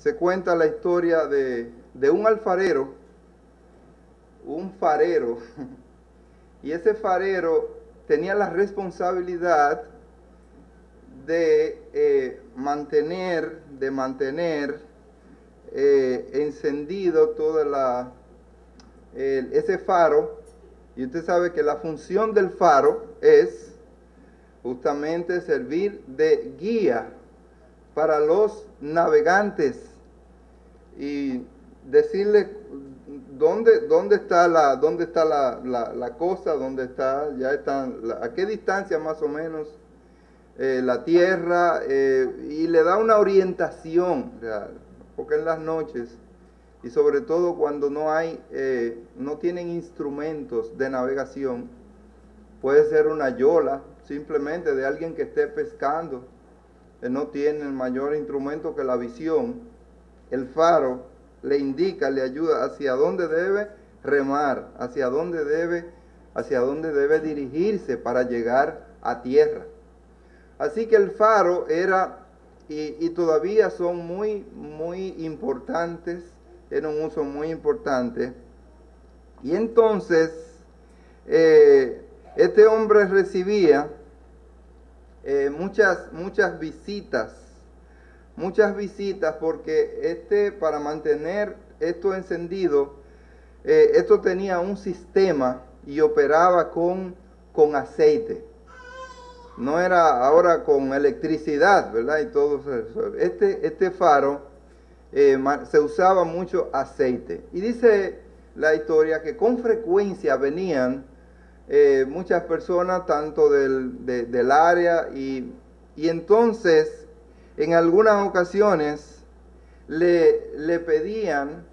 se cuenta la historia de un alfarero, un farero, y ese farero tenía la responsabilidad de mantener encendido ese faro. Y usted sabe que la función del faro es justamente servir de guía para los navegantes y decirle dónde está la costa, a qué distancia más o menos la tierra, y le da una orientación, porque en las noches y sobre todo cuando no tienen instrumentos de navegación, puede ser una yola simplemente de alguien que esté pescando, que no tiene el mayor instrumento que la visión. El faro le indica, le ayuda hacia dónde debe remar, hacia dónde debe dirigirse para llegar a tierra. Así que el faro era, y todavía son muy importantes, era un uso muy importante. Y entonces, este hombre recibía muchas visitas, porque para mantener esto encendido, esto tenía un sistema y operaba con aceite. No era ahora con electricidad, ¿verdad? Y todo eso. Este faro se usaba mucho aceite. Y dice la historia que con frecuencia venían muchas personas, tanto del área, y entonces en algunas ocasiones le pedían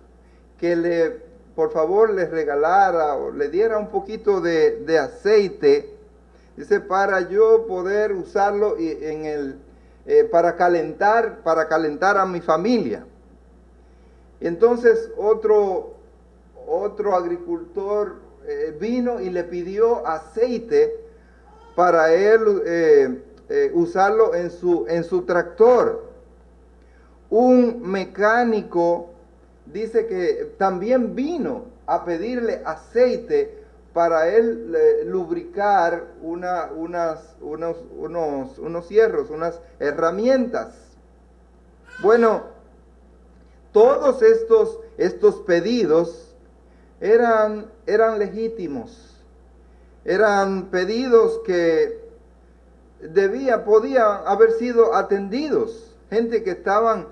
que por favor les regalara o le diera un poquito de aceite. Dice, para yo poder usarlo para calentar a mi familia. Entonces otro agricultor vino y le pidió aceite para él usarlo en su tractor. Un mecánico dice que también vino a pedirle aceite para él lubricar unos hierros, unas herramientas. Bueno, todos estos pedidos eran legítimos. Eran pedidos que podían haber sido atendidos. Gente que estaban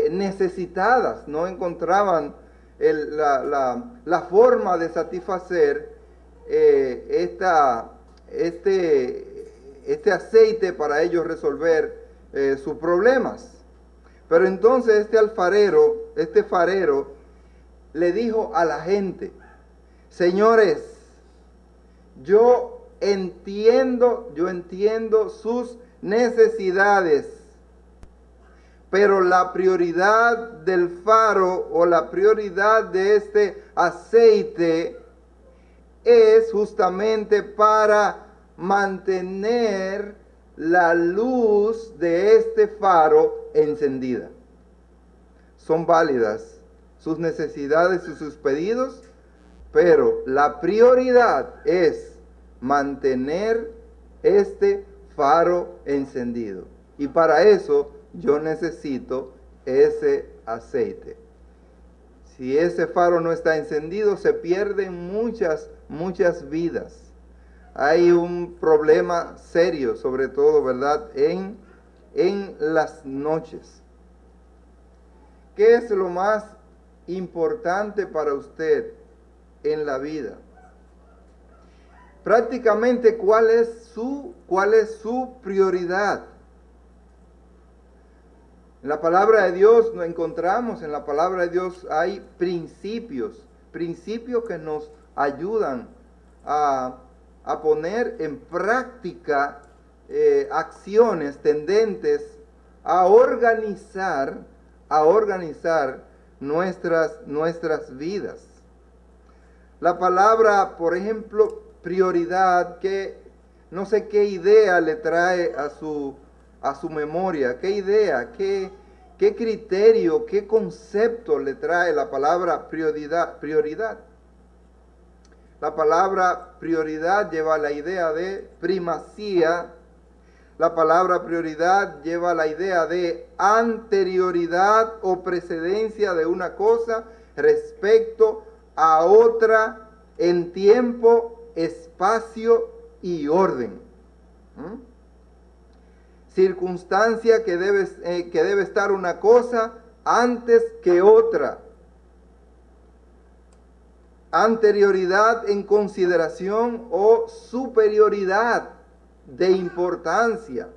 necesitadas, no encontraban la forma de satisfacer este aceite para ellos resolver sus problemas. Pero entonces este farero le dijo a la gente: señores, yo entiendo sus necesidades, pero la prioridad del faro o la prioridad de este aceite es justamente para mantener la luz de este faro encendida. Son válidas sus necesidades y sus pedidos, pero la prioridad es mantener este faro encendido. Y para eso yo necesito ese aceite. Si ese faro no está encendido, se pierden muchas vidas. Hay un problema serio, sobre todo, ¿verdad?, en las noches. ¿Qué es lo más importante para usted en la vida? Prácticamente, ¿cuál es su prioridad? En la palabra de Dios nos encontramos, en la palabra de Dios hay principios que nos ayudan a poner en práctica acciones tendentes a organizar nuestras vidas. La palabra, por ejemplo, prioridad, que no sé qué idea le trae a su memoria, qué idea, qué ¿Qué criterio, qué concepto le trae la palabra prioridad? La palabra prioridad lleva la idea de primacía. La palabra prioridad lleva la idea de anterioridad o precedencia de una cosa respecto a otra en tiempo, espacio y orden. Circunstancia que debe estar una cosa antes que otra. Anterioridad en consideración o superioridad de importancia.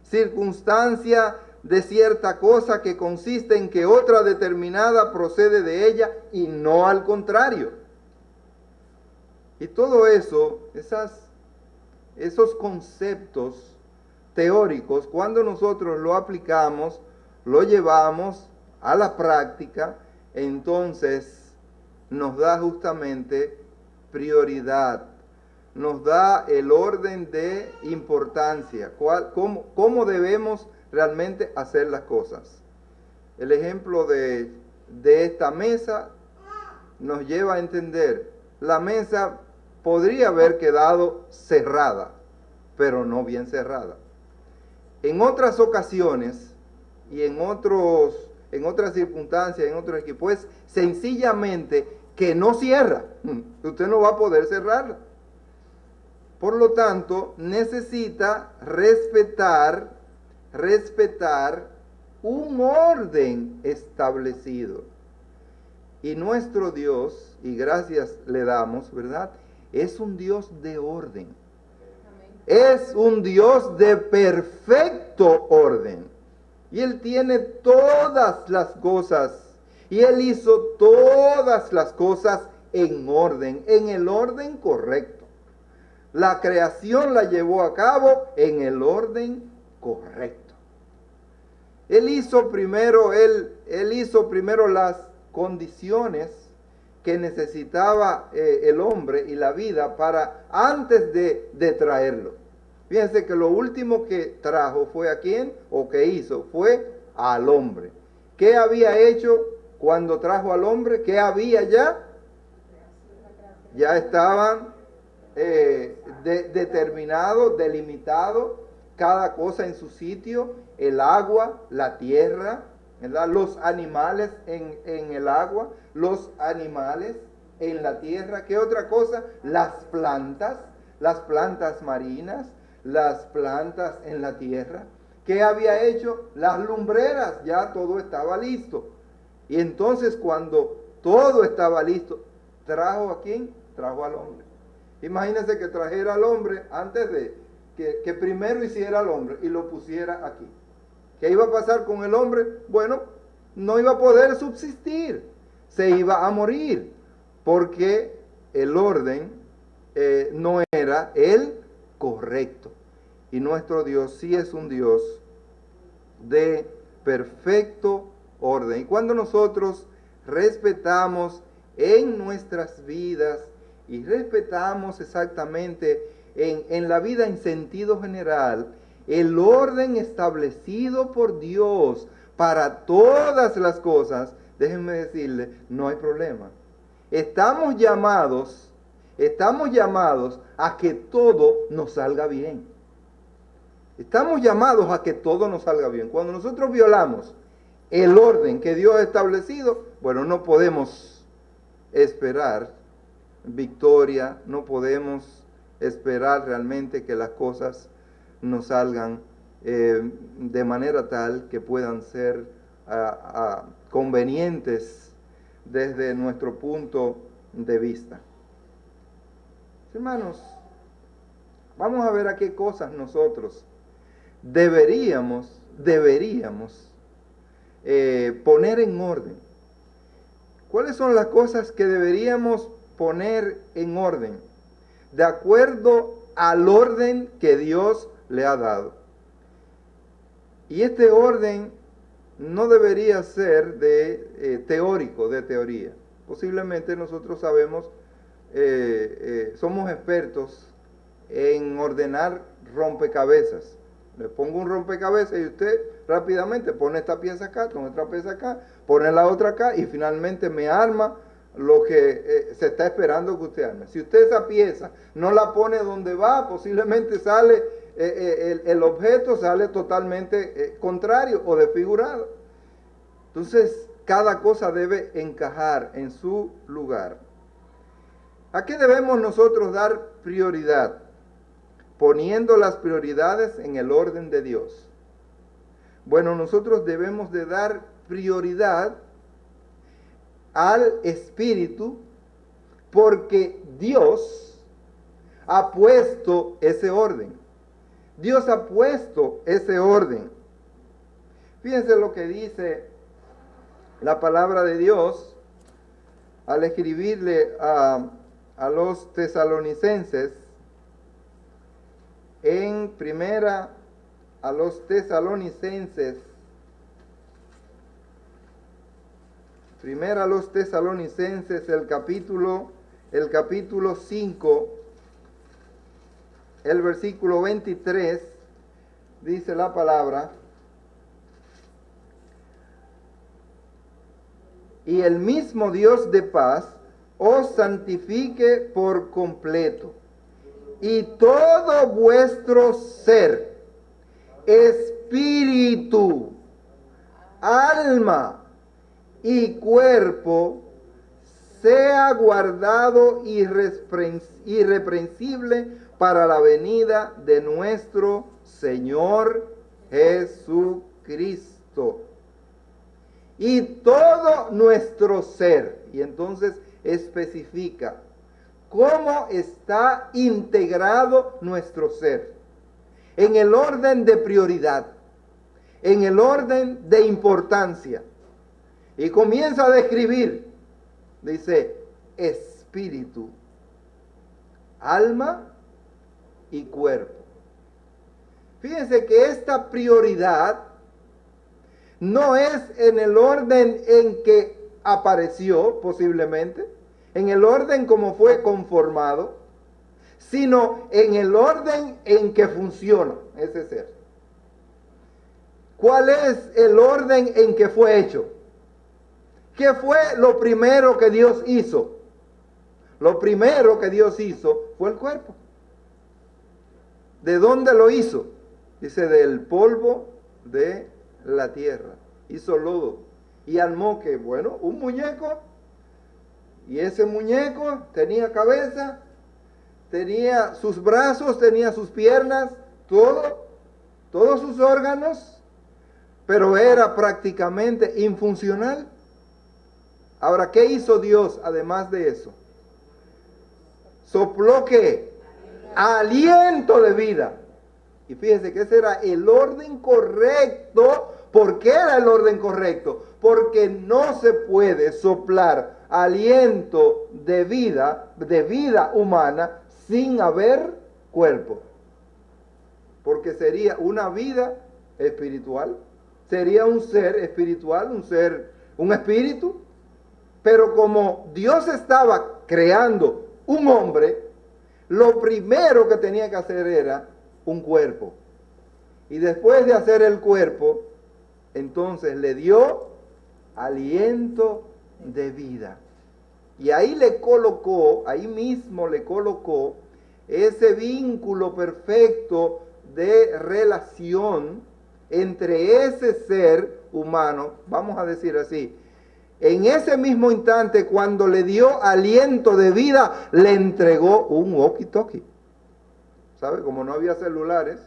Circunstancia de cierta cosa que consiste en que otra determinada procede de ella y no al contrario. Y todo eso, esos conceptos teóricos, cuando nosotros lo aplicamos, lo llevamos a la práctica, entonces nos da justamente prioridad, nos da el orden de importancia, cómo debemos realmente hacer las cosas. El ejemplo de esta mesa nos lleva a entender, la mesa podría haber quedado cerrada, pero no bien cerrada. En otras ocasiones y en otras circunstancias, en otros equipos, pues sencillamente que no cierra. Usted no va a poder cerrarla. Por lo tanto, necesita respetar un orden establecido. Y nuestro Dios, y gracias le damos, ¿verdad? Es un Dios de orden. Es un Dios de perfecto orden. Y Él tiene todas las cosas. Y Él hizo todas las cosas en orden, en el orden correcto. La creación la llevó a cabo en el orden correcto. Él hizo primero las condiciones que necesitaba el hombre y la vida para antes de traerlo. Fíjense que lo último que trajo fue a quién, o que hizo, fue al hombre. ¿Qué había hecho cuando trajo al hombre? ¿Qué había ya? Ya estaban determinado, delimitado, cada cosa en su sitio, el agua, la tierra, ¿verdad? Los animales en el agua, los animales en la tierra. ¿Qué otra cosa? Las plantas marinas, las plantas en la tierra. ¿Qué había hecho? Las lumbreras, ya todo estaba listo. Y entonces cuando todo estaba listo, ¿trajo a quién? Trajo al hombre. Imagínense que trajera al hombre antes de que primero hiciera al hombre y lo pusiera aquí. ¿Qué iba a pasar con el hombre? Bueno, no iba a poder subsistir, se iba a morir, porque el orden no era el correcto. Y nuestro Dios sí es un Dios de perfecto orden. Y cuando nosotros respetamos en nuestras vidas y respetamos exactamente en la vida en sentido general el orden establecido por Dios para todas las cosas, déjenme decirle, no hay problema. Estamos llamados a que todo nos salga bien. Estamos llamados a que todo nos salga bien. Cuando nosotros violamos el orden que Dios ha establecido, bueno, no podemos esperar victoria, no podemos esperar realmente que las cosas nos salgan de manera tal que puedan ser convenientes desde nuestro punto de vista. Hermanos, vamos a ver a qué cosas nosotros deberíamos poner en orden. ¿Cuáles son las cosas que deberíamos poner en orden? De acuerdo al orden que Dios le ha dado. Y este orden no debería ser teórico, de teoría. Posiblemente nosotros sabemos, somos expertos en ordenar rompecabezas. Le pongo un rompecabezas y usted rápidamente, pone esta pieza acá, pone otra pieza acá, pone la otra acá y finalmente me arma lo que se está esperando que usted arme. Si usted esa pieza no la pone donde va, posiblemente sale, el objeto sale totalmente contrario o desfigurado. Entonces, cada cosa debe encajar en su lugar. ¿A qué debemos nosotros dar prioridad? Poniendo las prioridades en el orden de Dios. Bueno, nosotros debemos de dar prioridad al Espíritu porque Dios ha puesto ese orden. Dios ha puesto ese orden. Fíjense lo que dice la palabra de Dios al escribirle a los tesalonicenses en primera a los tesalonicenses, primera a los tesalonicenses, el capítulo 5, el versículo 23, dice la palabra: y el mismo Dios de paz os santifique por completo, y todo vuestro ser, espíritu, alma y cuerpo, sea guardado irreprensible para la venida de nuestro Señor Jesucristo. Y todo nuestro ser, y entonces especifica cómo está integrado nuestro ser, en el orden de prioridad, en el orden de importancia. Y comienza a describir, dice, espíritu, alma y cuerpo. Fíjense que esta prioridad no es en el orden en que apareció posiblemente, en el orden como fue conformado, sino en el orden en que funciona ese ser. ¿Cuál es el orden en que fue hecho? ¿Qué fue lo primero que Dios hizo? Lo primero que Dios hizo fue el cuerpo. ¿De dónde lo hizo? Dice, del polvo de la tierra. Hizo lodo y armó que, bueno, un muñeco, y ese muñeco tenía cabeza, tenía sus brazos, tenía sus piernas, todos sus órganos, pero era prácticamente infuncional. Ahora, ¿qué hizo Dios además de eso? Sopló ¿qué? Aliento de vida. Y fíjense que ese era el orden correcto. ¿Por qué era el orden correcto? Porque no se puede soplar aliento de vida humana, sin haber cuerpo. Porque sería una vida espiritual, sería un ser espiritual, un espíritu. Pero como Dios estaba creando un hombre, lo primero que tenía que hacer era un cuerpo. Y después de hacer el cuerpo, entonces le dio aliento de vida. Y ahí mismo le colocó ese vínculo perfecto de relación entre ese ser humano, vamos a decir así. En ese mismo instante, cuando le dio aliento de vida, le entregó un walkie-talkie. ¿Sabe? Como no había celulares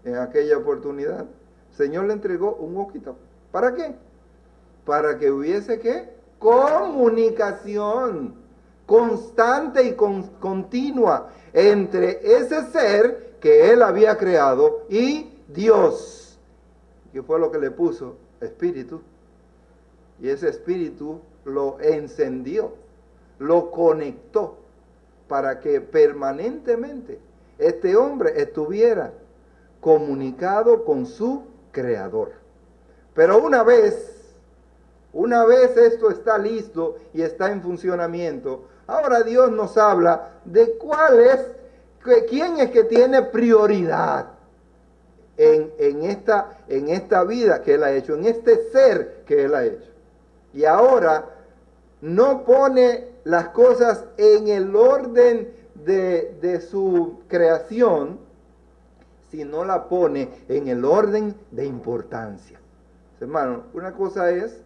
en aquella oportunidad, el Señor le entregó un walkie-talkie. ¿Para qué? Para que hubiese ¿qué? Comunicación constante y continua entre ese ser que él había creado y Dios, que fue lo que le puso espíritu. Y ese espíritu lo encendió, lo conectó para que permanentemente este hombre estuviera comunicado con su creador. Pero una vez esto está listo y está en funcionamiento, ahora Dios nos habla de quién es que tiene prioridad en esta vida que Él ha hecho, en este ser que Él ha hecho. Y ahora no pone las cosas en el orden de su creación, sino la pone en el orden de importancia. Hermano, una cosa es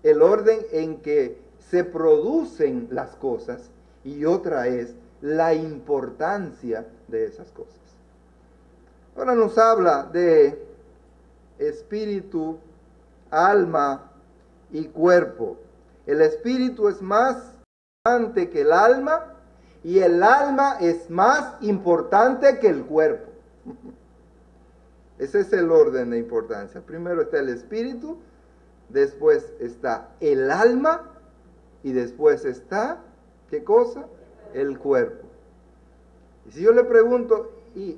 el orden en que se producen las cosas y otra es la importancia de esas cosas. Ahora nos habla de espíritu, alma y cuerpo. El espíritu es más importante que el alma y el alma es más importante que el cuerpo. Ese es el orden de importancia. Primero está el espíritu, después está el alma y después está, ¿qué cosa? El cuerpo. Y si yo le pregunto, ¿y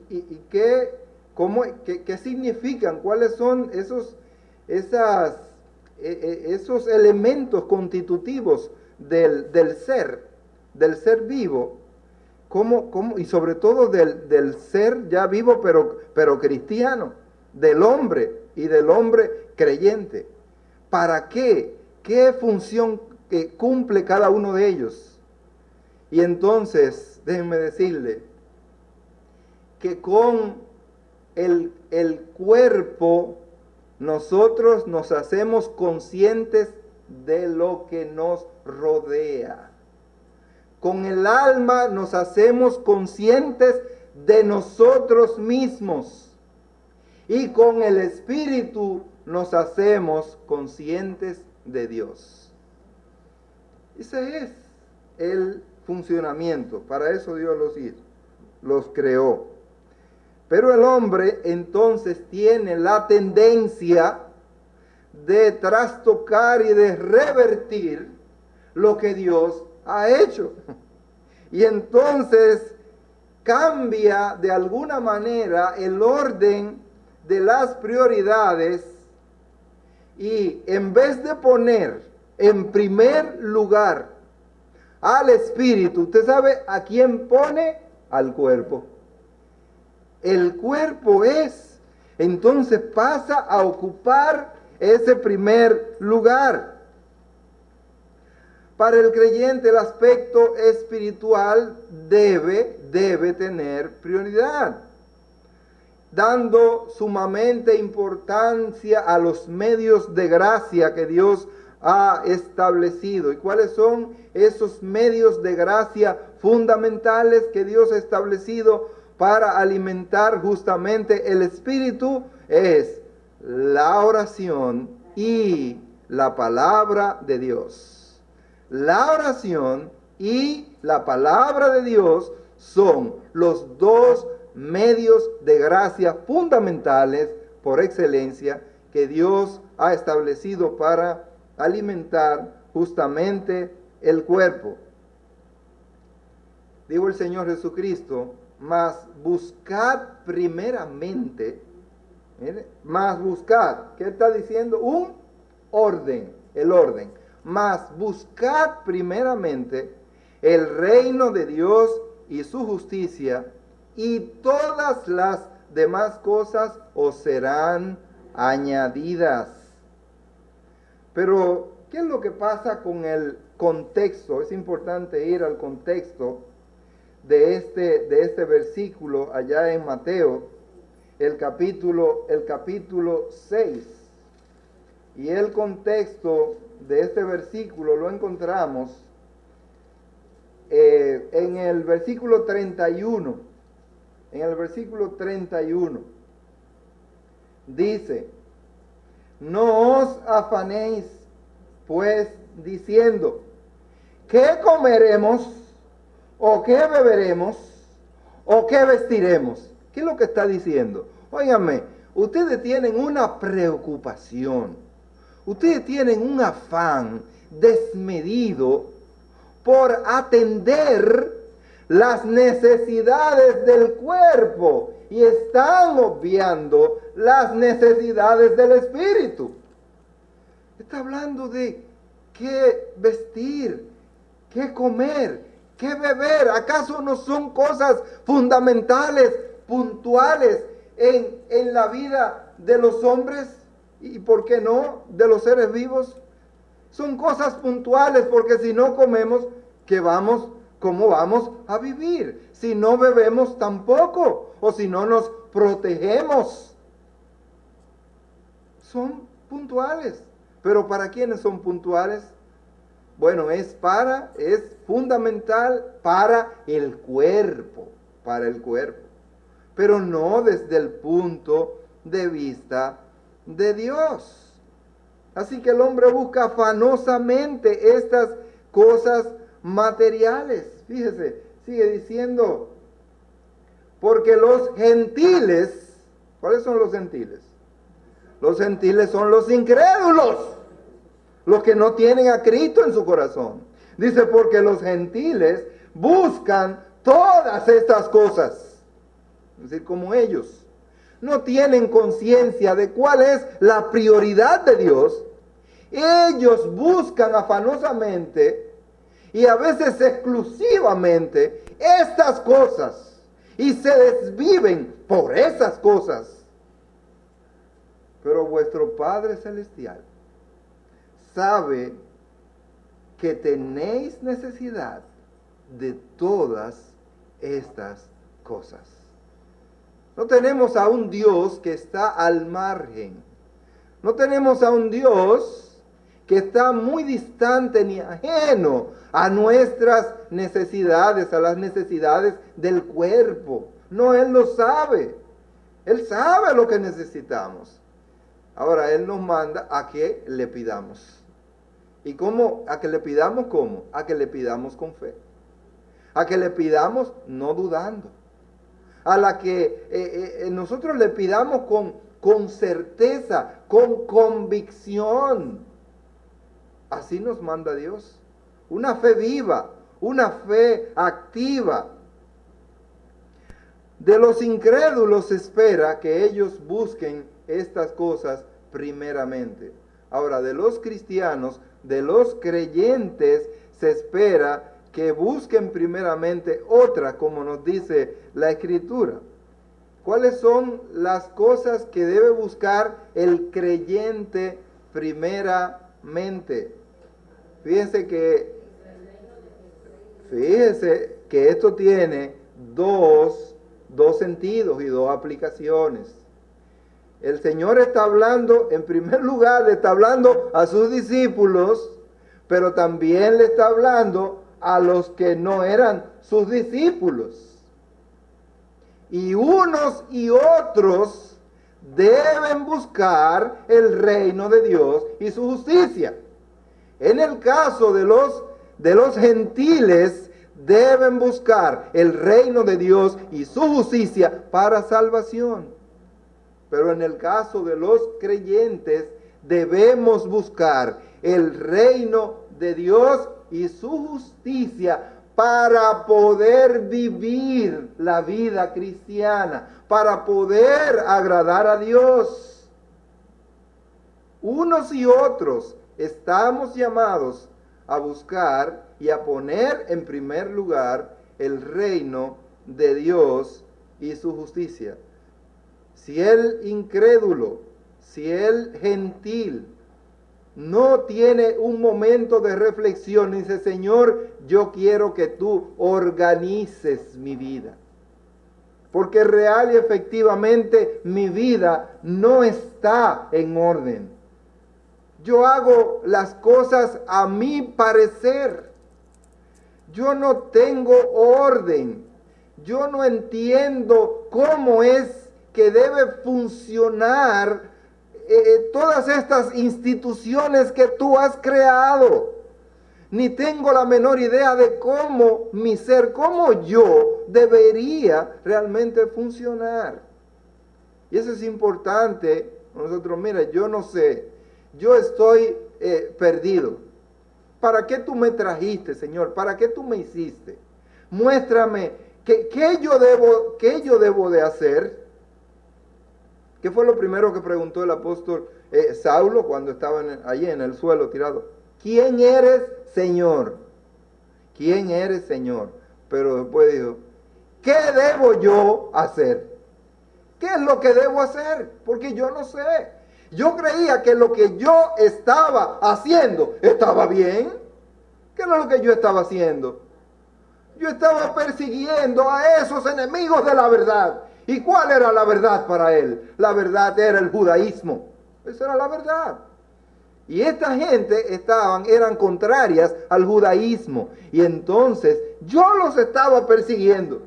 qué significan? ¿Cuáles son esos elementos constitutivos del ser vivo? Y sobre todo del ser ya vivo pero cristiano, del hombre y del hombre creyente. ¿Para qué? ¿Qué función cumple cada uno de ellos? Y entonces, déjenme decirle que con el cuerpo nosotros nos hacemos conscientes de lo que nos rodea. Con el alma nos hacemos conscientes de nosotros mismos. Y con el espíritu nos hacemos conscientes de Dios. Ese es el funcionamiento. Para eso Dios los creó. Pero el hombre entonces tiene la tendencia de trastocar y de revertir lo que Dios ha hecho. Y entonces cambia de alguna manera el orden de las prioridades y en vez de poner en primer lugar al espíritu, ¿usted sabe a quién pone? Al cuerpo. El cuerpo entonces pasa a ocupar ese primer lugar. Para el creyente el aspecto espiritual debe tener prioridad, dando sumamente importancia a los medios de gracia que Dios ha establecido. ¿Y cuáles son esos medios de gracia fundamentales que Dios ha establecido para alimentar justamente el espíritu? Es la oración y la palabra de Dios. La oración y la palabra de Dios son los dos medios de gracia fundamentales por excelencia que Dios ha establecido para alimentar justamente el cuerpo. Dijo el Señor Jesucristo, mas buscad primeramente, ¿qué está diciendo? El orden. Mas buscad primeramente el reino de Dios y su justicia, y todas las demás cosas os serán añadidas. Pero, ¿qué es lo que pasa con el contexto? Es importante ir al contexto de este versículo allá en Mateo, el capítulo 6. Y el contexto de este versículo lo encontramos en el versículo 31. En el versículo 31 dice: no os afanéis pues diciendo, ¿qué comeremos? ¿O qué beberemos? ¿O qué vestiremos? ¿Qué es lo que está diciendo? Óiganme, ustedes tienen una preocupación. Ustedes tienen un afán desmedido por atender las necesidades del cuerpo y están obviando las necesidades del espíritu. Está hablando de qué vestir, qué comer, qué beber. ¿Acaso no son cosas fundamentales, puntuales, en la vida de los hombres y, ¿por qué no?, de los seres vivos. Son cosas puntuales, porque si no comemos, ¿cómo vamos a vivir? Si no bebemos tampoco, o si no nos protegemos. Son puntuales. ¿Pero para quiénes son puntuales? Bueno, es fundamental para el cuerpo, pero no desde el punto de vista de Dios. Así que el hombre busca afanosamente estas cosas materiales. Fíjese, sigue diciendo, porque los gentiles, ¿cuáles son los gentiles? Los gentiles son los incrédulos, los que no tienen a Cristo en su corazón. Dice, porque los gentiles buscan todas estas cosas. Es decir, como ellos no tienen conciencia de cuál es la prioridad de Dios, ellos buscan afanosamente y a veces exclusivamente estas cosas y se desviven por esas cosas. Pero vuestro Padre Celestial sabe que tenéis necesidad de todas estas cosas. No tenemos a un Dios que está al margen. No tenemos a un Dios que está muy distante ni ajeno a nuestras necesidades, a las necesidades del cuerpo. No, Él lo sabe. Él sabe lo que necesitamos. Ahora, Él nos manda a que le pidamos. ¿Y cómo? ¿A que le pidamos cómo? A que le pidamos con fe. A que le pidamos no dudando. A la que nosotros le pidamos con certeza, con convicción. Así nos manda Dios. Una fe viva, una fe activa. De los incrédulos se espera que ellos busquen estas cosas primeramente. Ahora, de los cristianos, de los creyentes, se espera que busquen primeramente otra, como nos dice la Escritura. ¿Cuáles son las cosas que debe buscar el creyente primeramente? Fíjense que esto tiene dos sentidos y dos aplicaciones. El Señor está hablando, en primer lugar, le está hablando a sus discípulos, pero también le está hablando a los que no eran sus discípulos. Y unos y otros deben buscar el reino de Dios y su justicia. En el caso de los gentiles, deben buscar el reino de Dios y su justicia para salvación. Pero en el caso de los creyentes, debemos buscar el reino de Dios y su justicia para poder vivir la vida cristiana, para poder agradar a Dios. Unos y otros estamos llamados a buscar y a poner en primer lugar el reino de Dios y su justicia. Si el incrédulo, si el gentil no tiene un momento de reflexión y dice, Señor, yo quiero que tú organices mi vida, porque real y efectivamente mi vida no está en orden. Yo hago las cosas a mi parecer. Yo no tengo orden. Yo no entiendo cómo es que debe funcionar todas estas instituciones que tú has creado. Ni tengo la menor idea de cómo mi ser, cómo yo debería realmente funcionar. Y eso es importante. Nosotros, mira, yo no sé, yo estoy perdido. ¿Para qué tú me trajiste, Señor? ¿Para qué tú me hiciste? Muéstrame qué yo debo de hacer. ¿Qué fue lo primero que preguntó el apóstol Saulo cuando estaba allí en el suelo tirado? ¿Quién eres, Señor? ¿Quién eres, Señor? Pero después dijo, ¿qué debo yo hacer? ¿Qué es lo que debo hacer? Porque yo no sé. Yo creía que lo que yo estaba haciendo estaba bien. ¿Qué era lo que yo estaba haciendo? Yo estaba persiguiendo a esos enemigos de la verdad. ¿Y cuál era la verdad para él? La verdad era el judaísmo. Esa era la verdad. Y esta gente eran contrarias al judaísmo. Y entonces yo los estaba persiguiendo.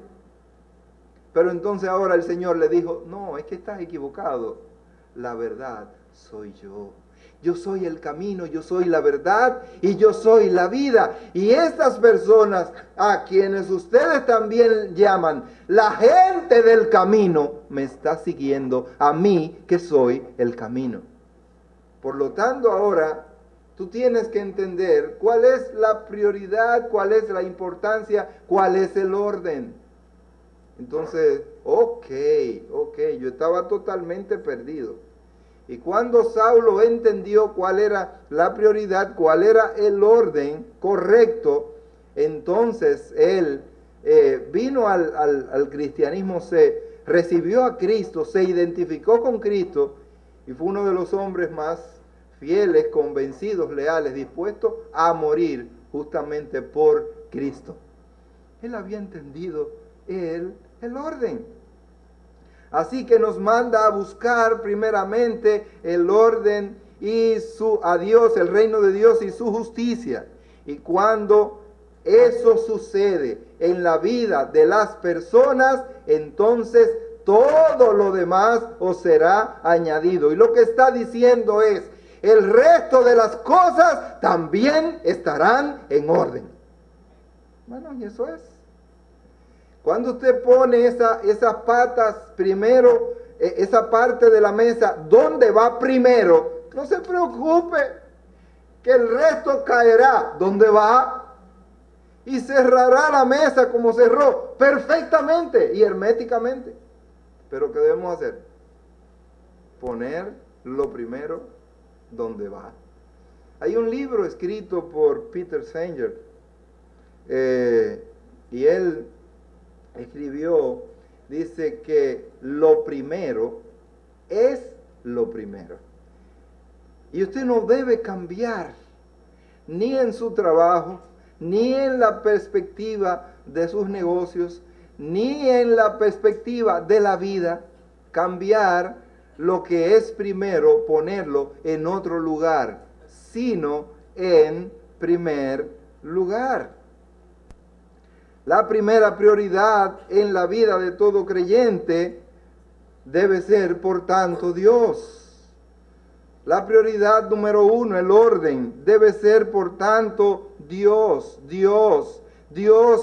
Pero entonces ahora el Señor le dijo, no, es que estás equivocado. La verdad soy yo. Yo soy el camino, yo soy la verdad y yo soy la vida. Y estas personas a quienes ustedes también llaman la gente del camino, me está siguiendo a mí que soy el camino. Por lo tanto, ahora tú tienes que entender cuál es la prioridad, cuál es la importancia, cuál es el orden. Entonces, ok, yo estaba totalmente perdido. Y cuando Saulo entendió cuál era la prioridad, cuál era el orden correcto, entonces él vino al cristianismo, se recibió a Cristo, se identificó con Cristo y fue uno de los hombres más fieles, convencidos, leales, dispuestos a morir justamente por Cristo. Él había entendido el orden. Así que nos manda a buscar primeramente el orden y a Dios, el reino de Dios y su justicia. Y cuando eso sucede en la vida de las personas, entonces todo lo demás os será añadido. Y lo que está diciendo es, el resto de las cosas también estarán en orden. Bueno, y eso es. Cuando usted pone esas patas primero, esa parte de la mesa, ¿dónde va primero? No se preocupe, que el resto caerá donde va y cerrará la mesa como cerró, perfectamente y herméticamente. Pero ¿qué debemos hacer? Poner lo primero donde va. Hay un libro escrito por Peter Singer y él escribió, dice que lo primero es lo primero. Y usted no debe cambiar ni en su trabajo, ni en la perspectiva de sus negocios, ni en la perspectiva de la vida, cambiar lo que es primero, ponerlo en otro lugar, sino en primer lugar. La primera prioridad en la vida de todo creyente debe ser, por tanto, Dios. La prioridad número 1, el orden, debe ser, por tanto, Dios. Dios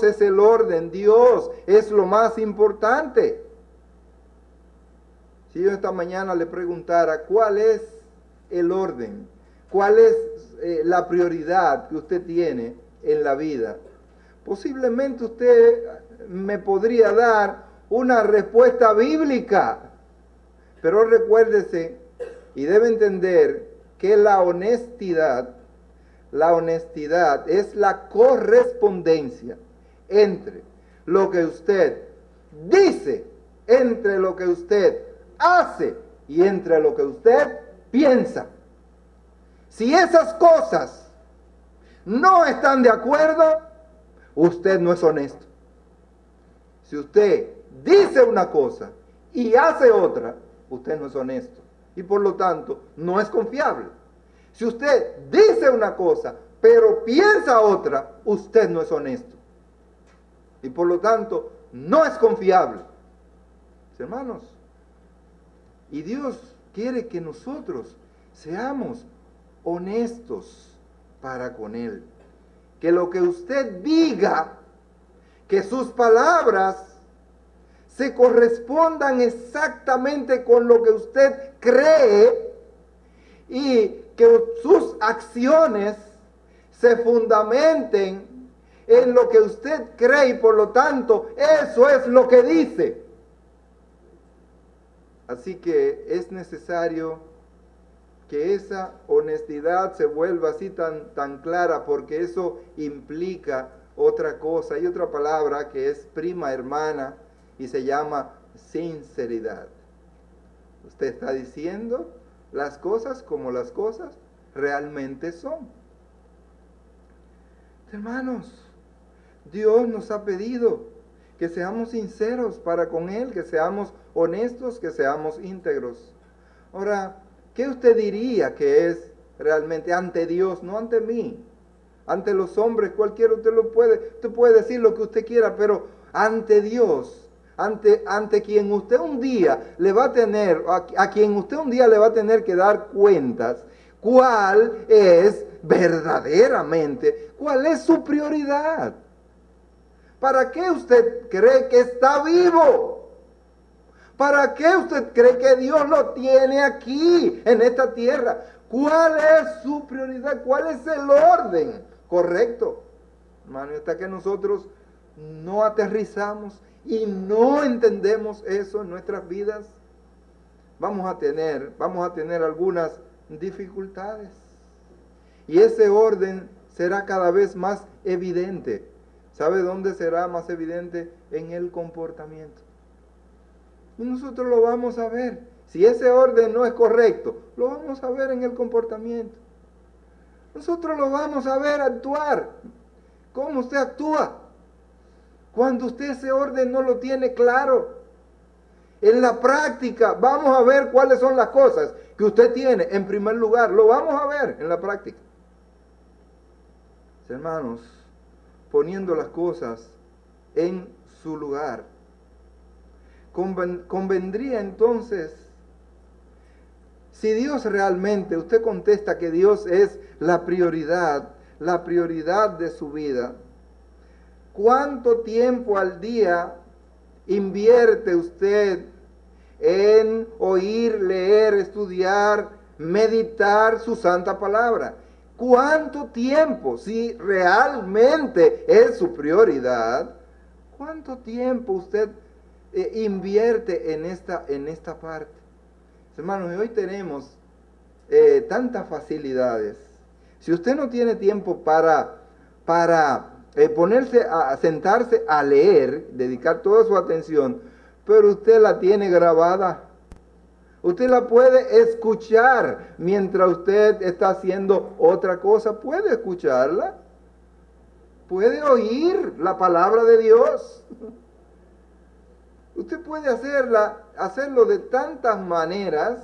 es el orden, Dios es lo más importante. Si yo esta mañana le preguntara cuál es el orden, cuál es la prioridad que usted tiene en la vida, posiblemente usted me podría dar una respuesta bíblica. Pero recuérdese y debe entender que la honestidad es la correspondencia entre lo que usted dice, entre lo que usted hace y entre lo que usted piensa. Si esas cosas no están de acuerdo, usted no es honesto. Si usted dice una cosa y hace otra, usted no es honesto. Y por lo tanto, no es confiable. Si usted dice una cosa, pero piensa otra, usted no es honesto. Y por lo tanto, no es confiable. Hermanos, y Dios quiere que nosotros seamos honestos para con Él. Que lo que usted diga, que sus palabras se correspondan exactamente con lo que usted cree y que sus acciones se fundamenten en lo que usted cree y por lo tanto eso es lo que dice. Así que es necesario que esa honestidad se vuelva así tan clara, porque eso implica otra cosa. Hay otra palabra que es prima hermana y se llama sinceridad. Usted está diciendo las cosas como las cosas realmente son. Hermanos, Dios nos ha pedido que seamos sinceros para con Él, que seamos honestos, que seamos íntegros. Ahora, ¿qué usted diría que es realmente ante Dios, no ante mí? Ante los hombres, cualquiera usted puede decir lo que usted quiera, pero ante Dios, ante quien usted un día le va a tener, a quien usted un día le va a tener que dar cuentas, ¿cuál es verdaderamente, cuál es su prioridad? ¿Para qué usted cree que está vivo? ¿Para qué usted cree que Dios lo tiene aquí, en esta tierra? ¿Cuál es su prioridad? ¿Cuál es el orden correcto? Hermano, hasta que nosotros no aterrizamos y no entendemos eso en nuestras vidas, vamos a tener algunas dificultades. Y ese orden será cada vez más evidente. ¿Sabe dónde será más evidente? En el comportamiento. Y nosotros lo vamos a ver. Si ese orden no es correcto, lo vamos a ver en el comportamiento. Nosotros lo vamos a ver actuar. ¿Cómo usted actúa? Cuando usted ese orden no lo tiene claro. En la práctica vamos a ver cuáles son las cosas que usted tiene en primer lugar. Lo vamos a ver en la práctica. Hermanos, poniendo las cosas en su lugar. Convendría entonces, si Dios realmente, usted contesta que Dios es la prioridad de su vida, ¿cuánto tiempo al día invierte usted en oír, leer, estudiar, meditar su santa palabra? ¿Cuánto tiempo, si realmente es su prioridad, cuánto tiempo usted invierte en esta parte? Hermanos, hoy tenemos tantas facilidades. Si usted no tiene tiempo para sentarse a leer, dedicar toda su atención, pero usted la tiene grabada. Usted la puede escuchar mientras usted está haciendo otra cosa. Puede escucharla. Puede oír la palabra de Dios. Usted puede hacerlo de tantas maneras.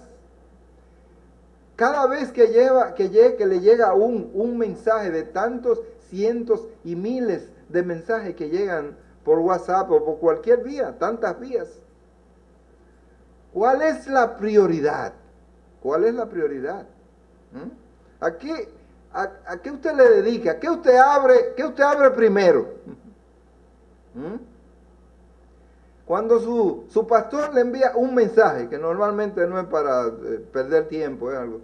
Cada vez que le llega un mensaje de tantos cientos y miles de mensajes que llegan por WhatsApp o por cualquier vía, tantas vías. ¿Cuál es la prioridad? ¿Cuál es la prioridad? ¿A qué usted le dedica? ¿Qué usted abre primero? Cuando su pastor le envía un mensaje, que normalmente no es para perder tiempo, es algo.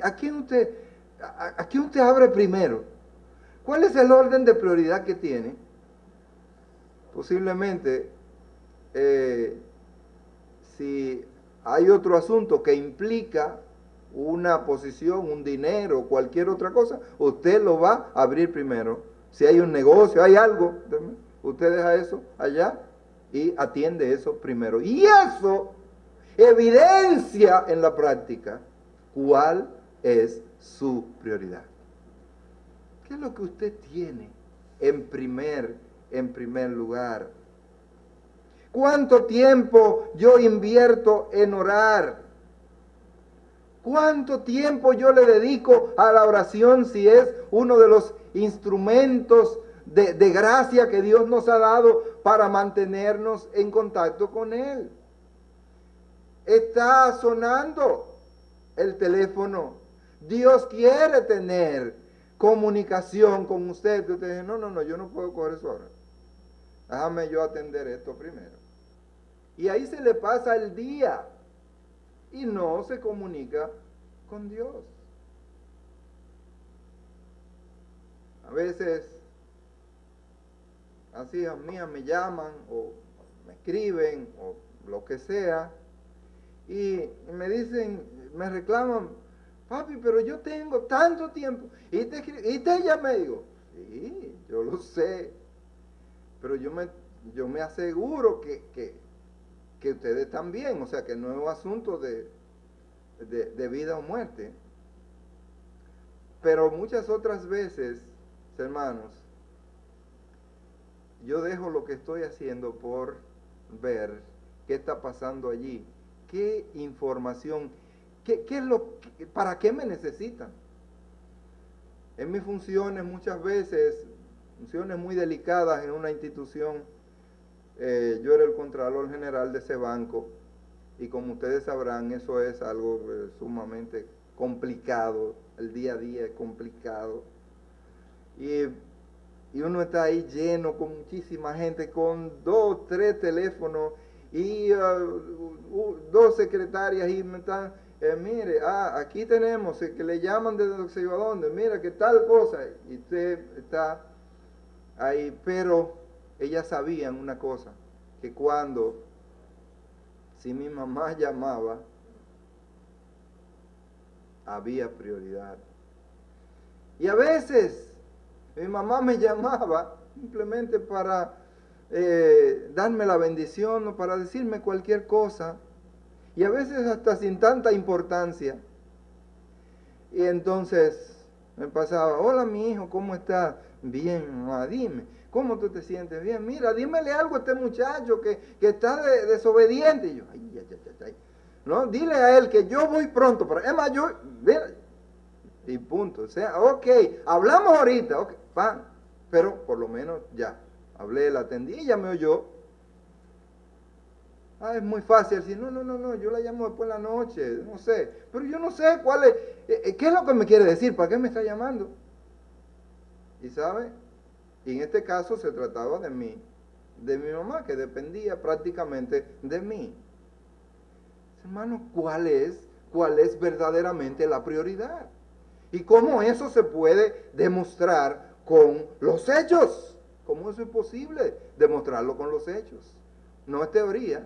¿A quién usted abre primero? ¿Cuál es el orden de prioridad que tiene? Posiblemente, si hay otro asunto que implica una posición, un dinero, cualquier otra cosa, usted lo va a abrir primero. Si hay un negocio, hay algo, usted deja eso allá y atiende eso primero. Y eso evidencia en la práctica cuál es su prioridad. ¿Qué es lo que usted tiene en primer lugar? ¿Cuánto tiempo yo invierto en orar? ¿Cuánto tiempo yo le dedico a la oración si es uno de los instrumentos de gracia que Dios nos ha dado para mantenernos en contacto con Él? Está sonando el teléfono. Dios quiere tener comunicación con usted. Usted dice, no, yo no puedo coger eso ahora. Déjame yo atender esto primero. Y ahí se le pasa el día y no se comunica con Dios. A veces las hijas mías me llaman o me escriben o lo que sea y me dicen, me reclaman, papi, pero yo tengo tanto tiempo y te llamé, digo, sí, yo lo sé, pero yo me aseguro que que ustedes también, o sea que no es un asunto de vida o muerte. Pero muchas otras veces, hermanos, yo dejo lo que estoy haciendo por ver qué está pasando allí, qué información, qué es para qué me necesitan. En mis funciones muchas veces, funciones muy delicadas en una institución, yo era el Contralor General de ese banco y como ustedes sabrán, eso es algo sumamente complicado, el día a día es complicado. Y uno está ahí lleno con muchísima gente, con 2, 3 teléfonos y 2 secretarias y me están, mire, aquí tenemos, que le llaman desde no sé yo a dónde, mira que tal cosa, y usted está ahí, pero ellas sabían una cosa, que si mi mamá llamaba, había prioridad. Y a veces mi mamá me llamaba simplemente para darme la bendición o para decirme cualquier cosa. Y a veces hasta sin tanta importancia. Y entonces me pasaba, hola mi hijo, ¿cómo estás? Bien, mamá, dime, ¿cómo tú te sientes? Bien, mira, dímele algo a este muchacho que está desobediente. Y yo, ay. No, dile a él que yo voy pronto. Es más, mira, y punto. O sea, ok, hablamos ahorita, ok, pero por lo menos ya, hablé, la atendí, ella me oyó. Es muy fácil decir, no, yo la llamo después de la noche, no sé, pero yo no sé cuál es, qué es lo que me quiere decir, ¿para qué me está llamando? Y sabe, y en este caso se trataba de mí, de mi mamá, que dependía prácticamente de mí. Hermano, ¿cuál es verdaderamente la prioridad? ¿Y cómo eso se puede demostrar con los hechos? ¿Cómo eso es posible demostrarlo con los hechos? No es teoría.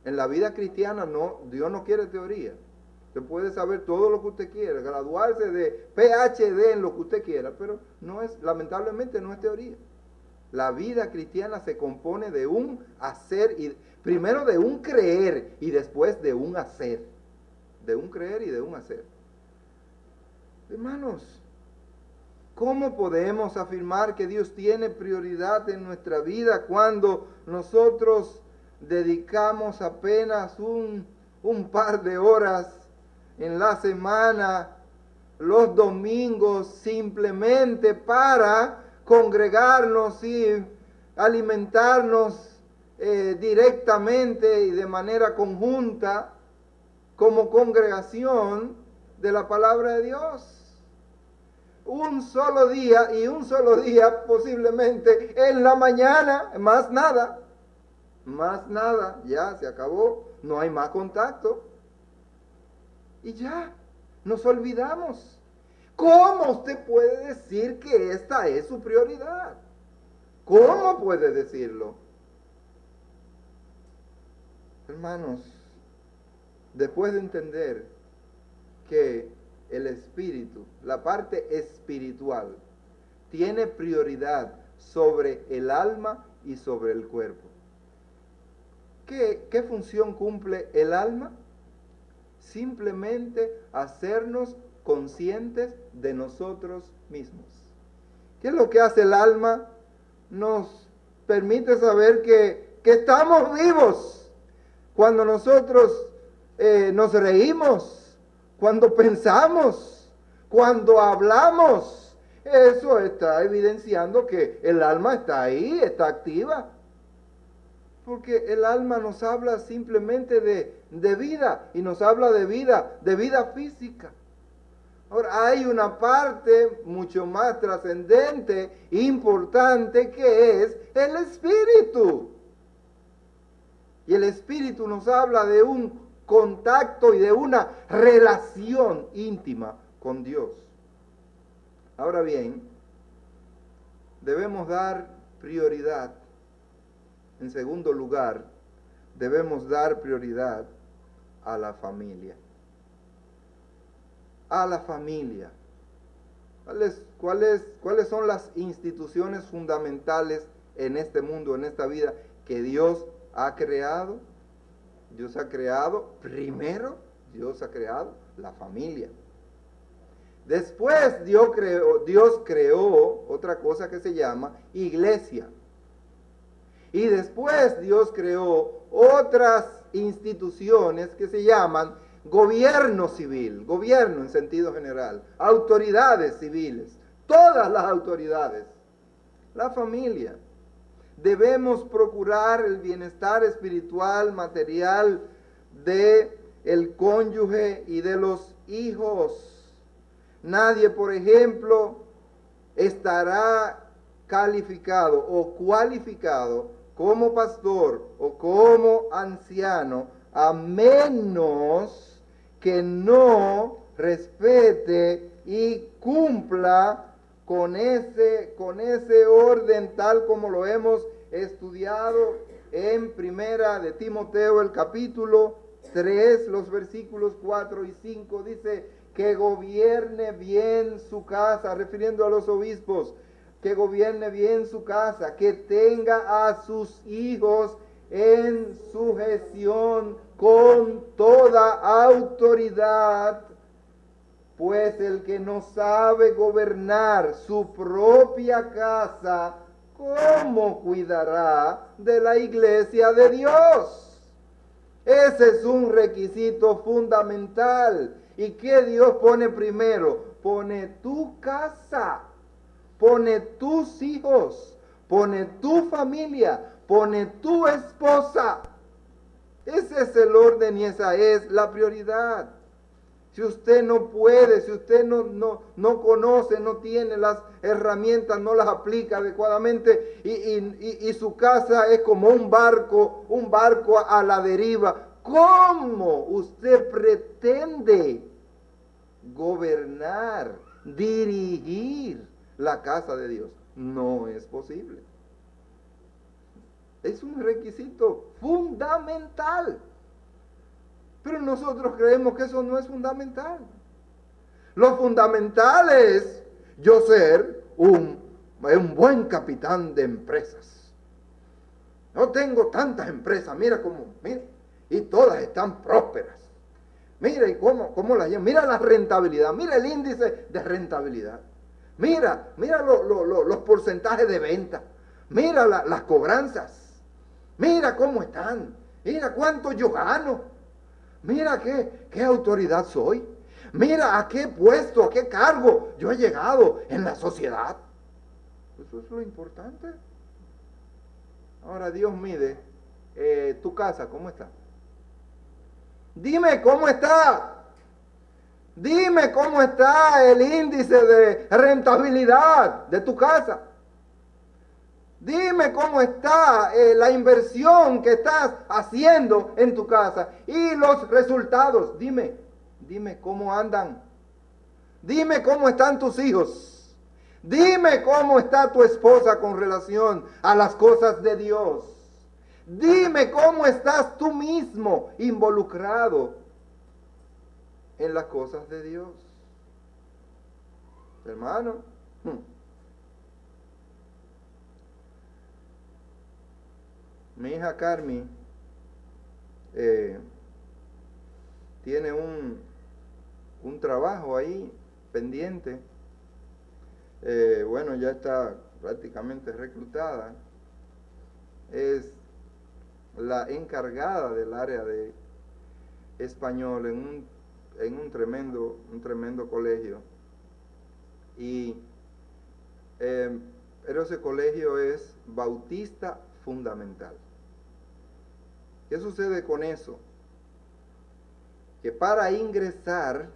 En la vida cristiana Dios no quiere teoría. Usted puede saber todo lo que usted quiera, graduarse de PhD en lo que usted quiera, pero lamentablemente no es teoría. La vida cristiana se compone de un hacer, primero de un creer y después de un hacer. De un creer y de un hacer. Hermanos, ¿cómo podemos afirmar que Dios tiene prioridad en nuestra vida cuando nosotros dedicamos apenas un par de horas en la semana, los domingos, simplemente para congregarnos y alimentarnos directamente y de manera conjunta como congregación de la palabra de Dios? Un solo día posiblemente en la mañana, más nada, ya se acabó, no hay más contacto. Y ya, nos olvidamos. ¿Cómo usted puede decir que esta es su prioridad? ¿Cómo puede decirlo? Hermanos, después de entender que el espíritu, la parte espiritual, tiene prioridad sobre el alma y sobre el cuerpo. ¿Qué función cumple el alma? Simplemente hacernos conscientes de nosotros mismos. ¿Qué es lo que hace el alma? Nos permite saber que estamos vivos. Cuando nosotros nos reímos, cuando pensamos, cuando hablamos, eso está evidenciando que el alma está ahí, está activa. Porque el alma nos habla simplemente de vida, y nos habla de vida física. Ahora, hay una parte mucho más trascendente, importante, que es el espíritu. Y el espíritu nos habla de un contacto y de una relación íntima con Dios. Ahora bien, debemos dar prioridad. En segundo lugar, debemos dar prioridad a la familia. A la familia. ¿Cuáles son las instituciones fundamentales en este mundo, en esta vida, que Dios ha creado? Dios ha creado, primero, Dios ha creado la familia. Después Dios creó otra cosa que se llama iglesia. Y después Dios creó otras instituciones que se llaman gobierno civil, gobierno en sentido general, autoridades civiles, todas las autoridades, la familia. Debemos procurar el bienestar espiritual, material de el cónyuge y de los hijos. Nadie, por ejemplo, estará calificado o cualificado como pastor o como anciano a menos que no respete y cumpla con ese orden tal como lo hemos estudiado en Primera de Timoteo, el capítulo 3, los versículos 4 y 5, dice que gobierne bien su casa, refiriendo a los obispos, que gobierne bien su casa, que tenga a sus hijos en sujeción con toda autoridad, pues el que no sabe gobernar su propia casa, ¿cómo cuidará de la iglesia de Dios? Ese es un requisito fundamental. ¿Y qué Dios pone primero? Pone tu casa, pone tus hijos, pone tu familia, pone tu esposa. Ese es el orden y esa es la prioridad. Si usted no puede, si usted no conoce, no tiene las herramientas, no las aplica adecuadamente y su casa es como un barco a la deriva, ¿cómo usted pretende gobernar, dirigir la casa de Dios? No es posible. Es un requisito fundamental. Pero nosotros creemos que eso no es fundamental. Lo fundamental es yo ser un buen capitán de empresas. No tengo tantas empresas, mira, y todas están prósperas. Mira y cómo las llevan. Mira la rentabilidad, mira el índice de rentabilidad. Mira los porcentajes de venta. Mira las cobranzas. Mira cómo están. Mira cuánto yo gano. Mira qué autoridad soy. Mira a qué puesto, a qué cargo yo he llegado en la sociedad. Eso es lo importante. Ahora Dios mide tu casa, ¿cómo está? Dime cómo está. Dime cómo está el índice de rentabilidad de tu casa. Dime cómo está la inversión que estás haciendo en tu casa y los resultados. Dime cómo andan. Dime cómo están tus hijos. Dime cómo está tu esposa con relación a las cosas de Dios. Dime cómo estás tú mismo involucrado en las cosas de Dios. Hermano, mi hija Carmi tiene un trabajo ahí pendiente. Bueno, ya está prácticamente reclutada. Es la encargada del área de español en un tremendo colegio. Pero ese colegio es bautista fundamental. ¿Qué sucede con eso? Que para ingresar,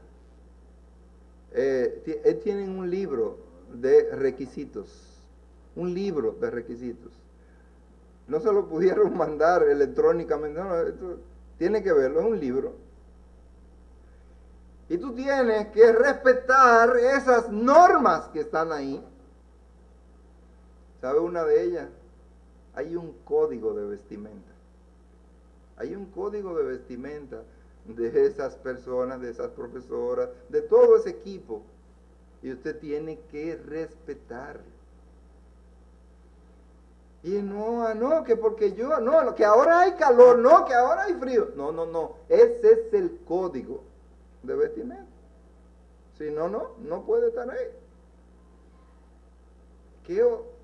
tienen un libro de requisitos. Un libro de requisitos. No se lo pudieron mandar electrónicamente. No, esto tiene que verlo, es un libro. Y tú tienes que respetar esas normas que están ahí. ¿Sabe una de ellas? Hay un código de vestimenta. Hay un código de vestimenta de esas personas, de esas profesoras, de todo ese equipo. Y usted tiene que respetarlo. Y no, que porque yo, no, que ahora hay calor, no, que ahora hay frío. No, ese es el código de vestimenta. Si no puede estar ahí.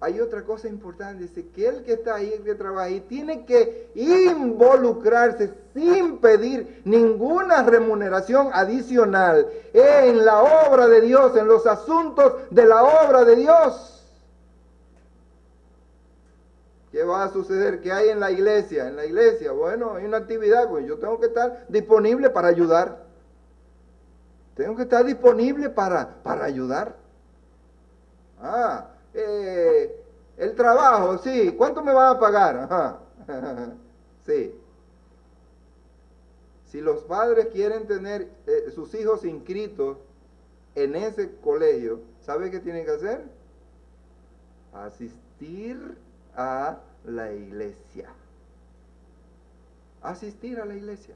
Hay otra cosa importante, dice que el que está ahí, el que trabaja ahí, tiene que involucrarse sin pedir ninguna remuneración adicional en la obra de Dios, en los asuntos de la obra de Dios. ¿Qué va a suceder? ¿Qué hay en la iglesia? En la iglesia, bueno, hay una actividad, pues yo tengo que estar disponible para ayudar. Tengo que estar disponible para ayudar. El trabajo, sí. ¿Cuánto me van a pagar? Ajá. Sí. Si los padres quieren tener sus hijos inscritos en ese colegio, ¿sabe qué tienen que hacer? Asistir a la iglesia. Asistir a la iglesia.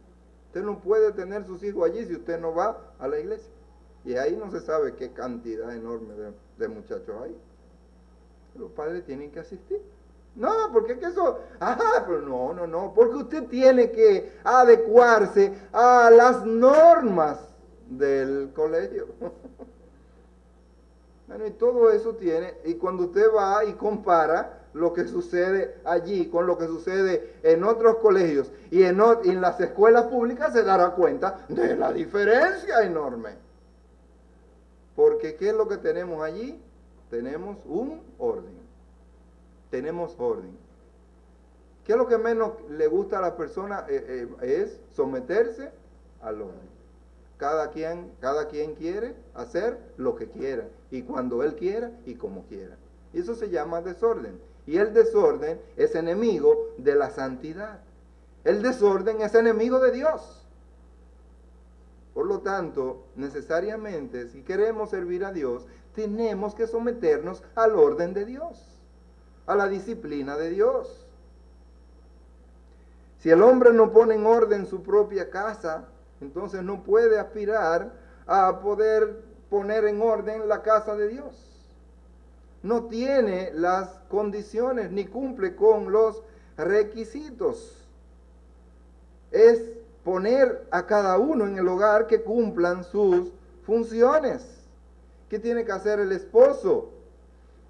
Usted no puede tener sus hijos allí si usted no va a la iglesia. Y ahí no se sabe qué cantidad enorme de muchachos hay. Los padres tienen que asistir. No, porque es que eso, pero no, porque usted tiene que adecuarse a las normas del colegio. Bueno, y todo eso tiene, y cuando usted va y compara lo que sucede allí con lo que sucede en otros colegios y en las escuelas públicas, se dará cuenta de la diferencia enorme. Porque ¿qué es lo que tenemos allí? Tenemos un orden. Tenemos orden. ¿Qué es lo que menos le gusta a la persona? Es someterse al orden. Cada quien quiere hacer lo que quiera, y cuando él quiera y como quiera. Y eso se llama desorden. Y el desorden es enemigo de la santidad. El desorden es enemigo de Dios. Por lo tanto, necesariamente, si queremos servir a Dios, tenemos que someternos al orden de Dios, a la disciplina de Dios. Si el hombre no pone en orden su propia casa, entonces no puede aspirar a poder poner en orden la casa de Dios. No tiene las condiciones ni cumple con los requisitos. Es poner a cada uno en el hogar que cumplan sus funciones. ¿Qué tiene que hacer el esposo?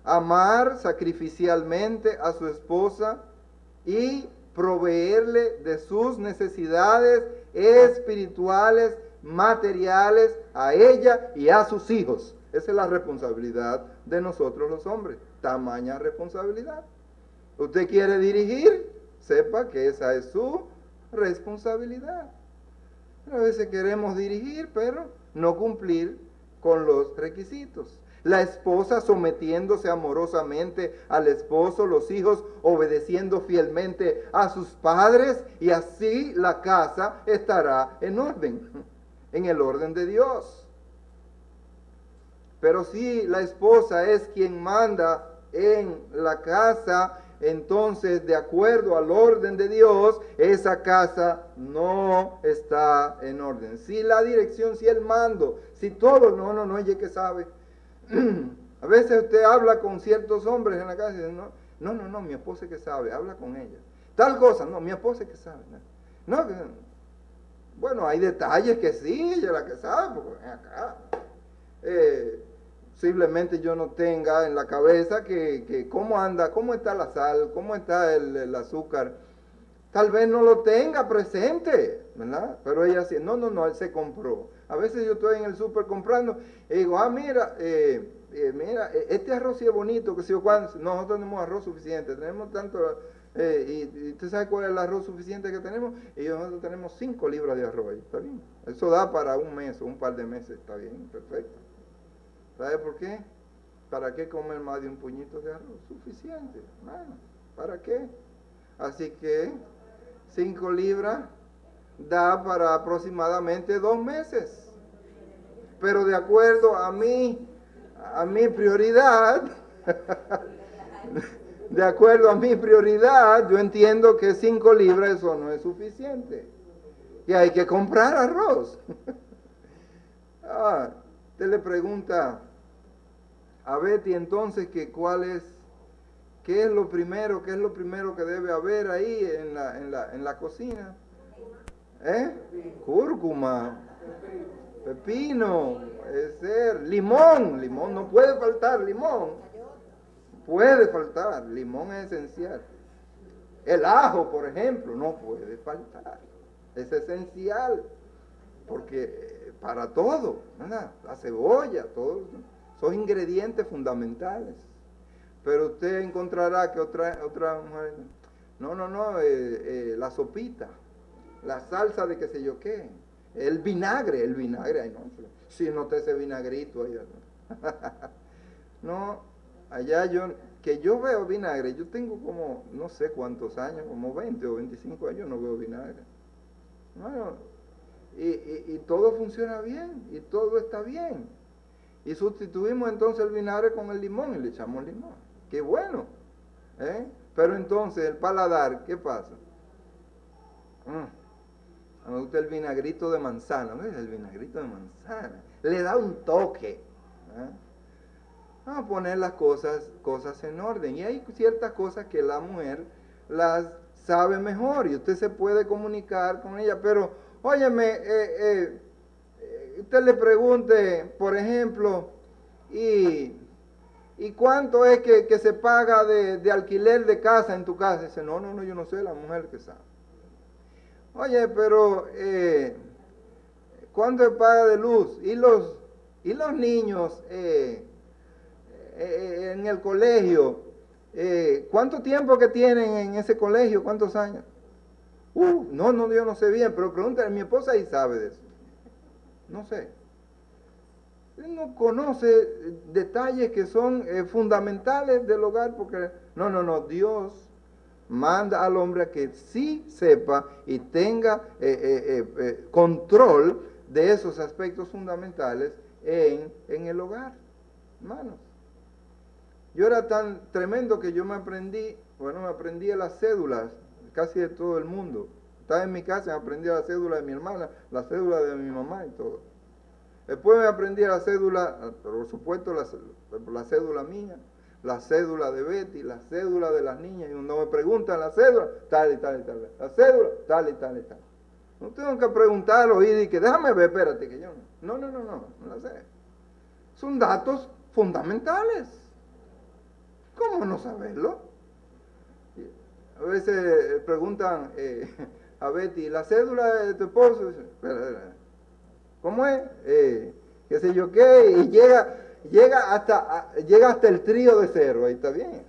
Amar sacrificialmente a su esposa y proveerle de sus necesidades espirituales, materiales, a ella y a sus hijos. Esa es la responsabilidad de nosotros los hombres. Tamaña responsabilidad. ¿Usted quiere dirigir? Sepa que esa es su responsabilidad. A veces queremos dirigir, pero no cumplir con los requisitos. La esposa sometiéndose amorosamente al esposo, los hijos obedeciendo fielmente a sus padres, y así la casa estará en orden, en el orden de Dios. Pero si la esposa es quien manda en la casa, entonces, de acuerdo al orden de Dios, esa casa no está en orden. Si la dirección, si el mando, si todo, no, ella que sabe. A veces usted habla con ciertos hombres en la casa y dice, no, mi esposa es que sabe, habla con ella. Tal cosa, no, mi esposa es que sabe. Bueno, hay detalles que sí, ella es la que sabe, porque ven acá. Posiblemente yo no tenga en la cabeza que cómo anda, cómo está la sal, cómo está el azúcar. Tal vez no lo tenga presente, ¿verdad? Pero ella sí, no, él se compró. A veces yo estoy en el súper comprando y digo, mira, este arroz sí es bonito, que si o cuando. Nosotros tenemos arroz suficiente, tenemos tanto, y usted sabe cuál es el arroz suficiente que tenemos, y nosotros tenemos 5 libras de arroz, ¿está bien? Eso da para un mes o un par de meses, está bien, perfecto. ¿Sabe por qué? ¿Para qué comer más de un puñito de arroz? Suficiente, hermano, ¿para qué? Así que 5 libras da para aproximadamente 2 meses. Pero de acuerdo a mi prioridad, de acuerdo a mi prioridad, yo entiendo que 5 libras eso no es suficiente. Y hay que comprar arroz. Usted le pregunta a Betty entonces que cuál es ¿Qué es lo primero? ¿Qué es lo primero que debe haber ahí en la cocina? Cúrcuma, pepino, limón no puede faltar, limón. Puede faltar, limón es esencial. El ajo, por ejemplo, no puede faltar. Es esencial, porque para todo, ¿verdad? La cebolla, todo, son ingredientes fundamentales. Pero usted encontrará que otra mujer, no, la sopita, la salsa de qué sé yo qué, el vinagre, ay no, si no te ese vinagrito allá. No, allá que yo veo vinagre, yo tengo como, no sé cuántos años, como 20 o 25 años no veo vinagre. Bueno, y todo funciona bien, y todo está bien. Y sustituimos entonces el vinagre con el limón y le echamos limón. ¡Qué bueno! Pero entonces el paladar, ¿qué pasa? Me gusta el vinagrito de manzana. ¿Ves? El vinagrito de manzana. Le da un toque. Vamos a poner las cosas en orden. Y hay ciertas cosas que la mujer las sabe mejor y usted se puede comunicar con ella. Pero, óyeme, usted le pregunte, por ejemplo, ¿y cuánto es que se paga de alquiler de casa en tu casa? Dice, no, yo no sé, la mujer que sabe. Oye, pero ¿cuánto se paga de luz? ¿Y los niños en el colegio? ¿Cuánto tiempo que tienen en ese colegio? ¿Cuántos años? No, yo no sé bien, pero pregúntale, mi esposa ahí sabe de eso. No sé. Él no conoce detalles que son fundamentales del hogar, porque no, Dios manda al hombre a que sí sepa y tenga control de esos aspectos fundamentales en el hogar, hermanos. Yo era tan tremendo que yo me aprendí las cédulas casi de todo el mundo. Estaba en mi casa y me aprendí la cédula de mi hermana, la cédula de mi mamá y todo. Después me aprendí la cédula, por supuesto la cédula mía, la cédula de Betty, la cédula de las niñas. Y cuando me preguntan la cédula, tal y tal y tal. La cédula, tal y tal y tal. No tengo que preguntar, oír y que déjame ver, espérate, que yo no la sé. Son datos fundamentales. ¿Cómo no saberlo? A veces preguntan a Betty, ¿la cédula de tu esposo? ¿Cómo es? Qué sé yo qué, y llega hasta el trío de cero, ahí está bien.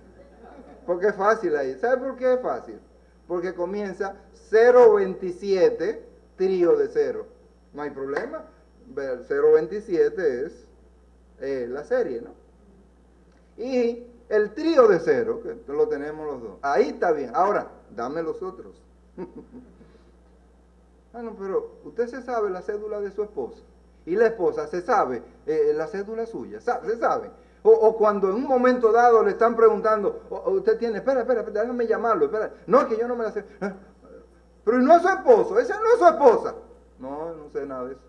Porque es fácil ahí. ¿Sabe por qué es fácil? Porque comienza 027, trío de cero. No hay problema. 027 es la serie, ¿no? Y el trío de cero, que lo tenemos los dos. Ahí está bien. Ahora, dame los otros. Pero usted se sabe la cédula de su esposa. Y la esposa se sabe la cédula suya. Se sabe. O cuando en un momento dado le están preguntando, usted tiene, espera, déjame llamarlo. Espera. No, es que yo no me la sé. Pero no es su esposo, esa no es su esposa. No sé nada de eso.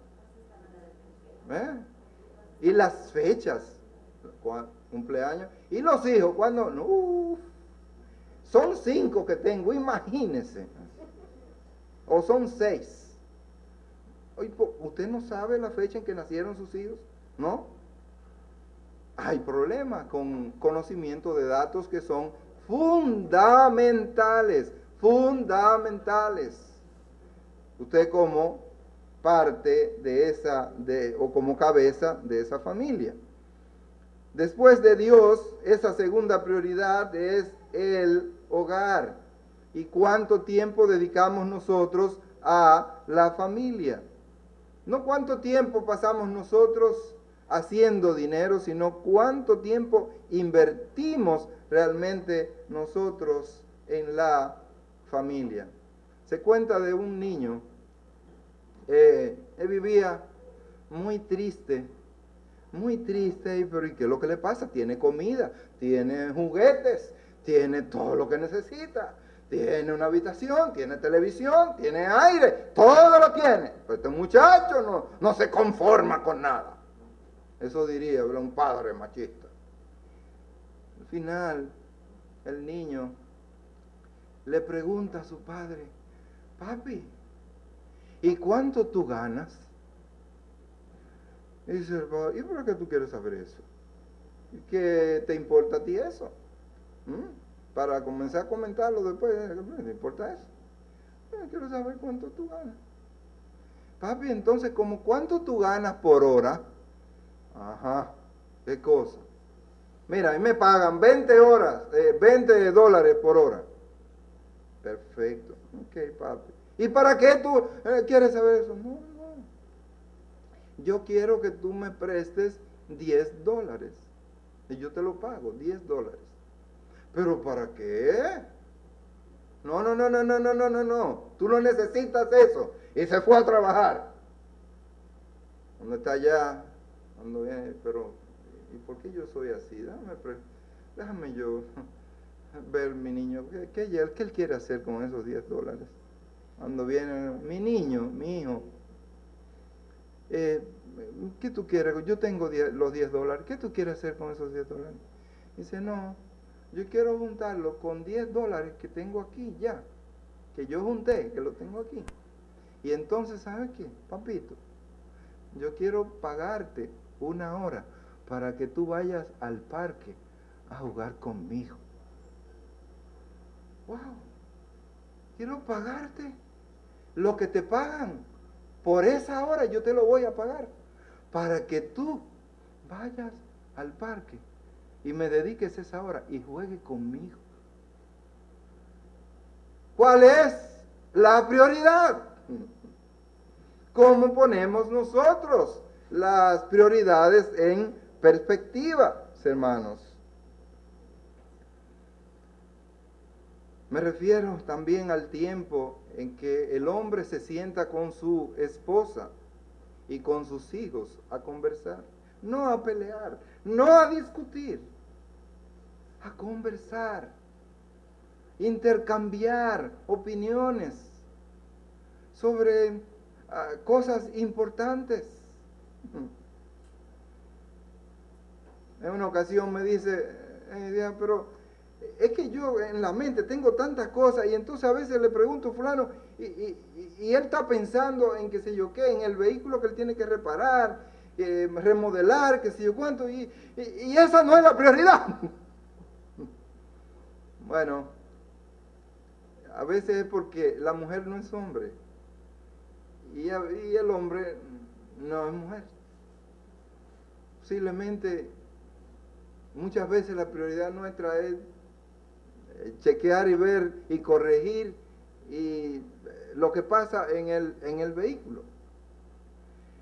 Y las fechas, cumpleaños. Y los hijos, cuando, no, son 5 que tengo, imagínense. O son 6. Oye, ¿usted no sabe la fecha en que nacieron sus hijos? ¿No? Hay problemas con conocimiento de datos que son fundamentales. Usted como parte o como cabeza de esa familia. Después de Dios, esa segunda prioridad es el hogar. ¿Y cuánto tiempo dedicamos nosotros a la familia? No cuánto tiempo pasamos nosotros haciendo dinero, sino cuánto tiempo invertimos realmente nosotros en la familia. Se cuenta de un niño, él vivía muy triste, pero ¿y qué es lo que le pasa? Tiene comida, tiene juguetes, tiene todo lo que necesita. Tiene una habitación, tiene televisión, tiene aire, todo lo tiene. Pero este muchacho no se conforma con nada. Eso diría un padre machista. Al final, el niño le pregunta a su padre, papi, ¿y cuánto tú ganas? Y dice el padre, ¿y por qué tú quieres saber eso? ¿Qué te importa a ti eso? Para comenzar a comentarlo después, ¿qué te importa eso? Quiero saber cuánto tú ganas. Papi, entonces, ¿cómo cuánto tú ganas por hora? Ajá, ¿qué cosa? Mira, a mí me pagan 20 horas, $20 por hora. Perfecto, ok, papi. ¿Y para qué tú quieres saber eso? No. Yo quiero que tú me prestes $10. Y yo te lo pago, $10. ¿Pero para qué? No. Tú no necesitas eso. Y se fue a trabajar. ¿Dónde está allá? Ando bien, pero ¿y por qué yo soy así? Déjame yo ver mi niño. ¿Qué él quiere hacer con esos $10? Cuando viene, mi niño, mi hijo, ¿qué tú quieres? Yo tengo los $10. ¿Qué tú quieres hacer con esos $10? Dice, no, yo quiero juntarlo con $10 que tengo aquí ya, que yo junté, que lo tengo aquí. Y entonces, ¿sabes qué, papito? Yo quiero pagarte 1 hora para que tú vayas al parque a jugar conmigo. ¡Wow! Quiero pagarte lo que te pagan. Por esa hora yo te lo voy a pagar para que tú vayas al parque y me dediques esa hora y juegue conmigo. ¿Cuál es la prioridad? ¿Cómo ponemos nosotros las prioridades en perspectiva, hermanos? Me refiero también al tiempo en que el hombre se sienta con su esposa y con sus hijos a conversar, no a pelear, no a discutir, a conversar, intercambiar opiniones sobre cosas importantes. En una ocasión me dice, pero es que yo en la mente tengo tantas cosas y entonces a veces le pregunto a fulano y él está pensando en qué sé yo qué, en el vehículo que él tiene que reparar, remodelar, qué sé yo cuánto, y esa no es la prioridad. Bueno, a veces es porque la mujer no es hombre y el hombre no es mujer. Posiblemente muchas veces la prioridad nuestra es chequear y ver y corregir y lo que pasa en el vehículo.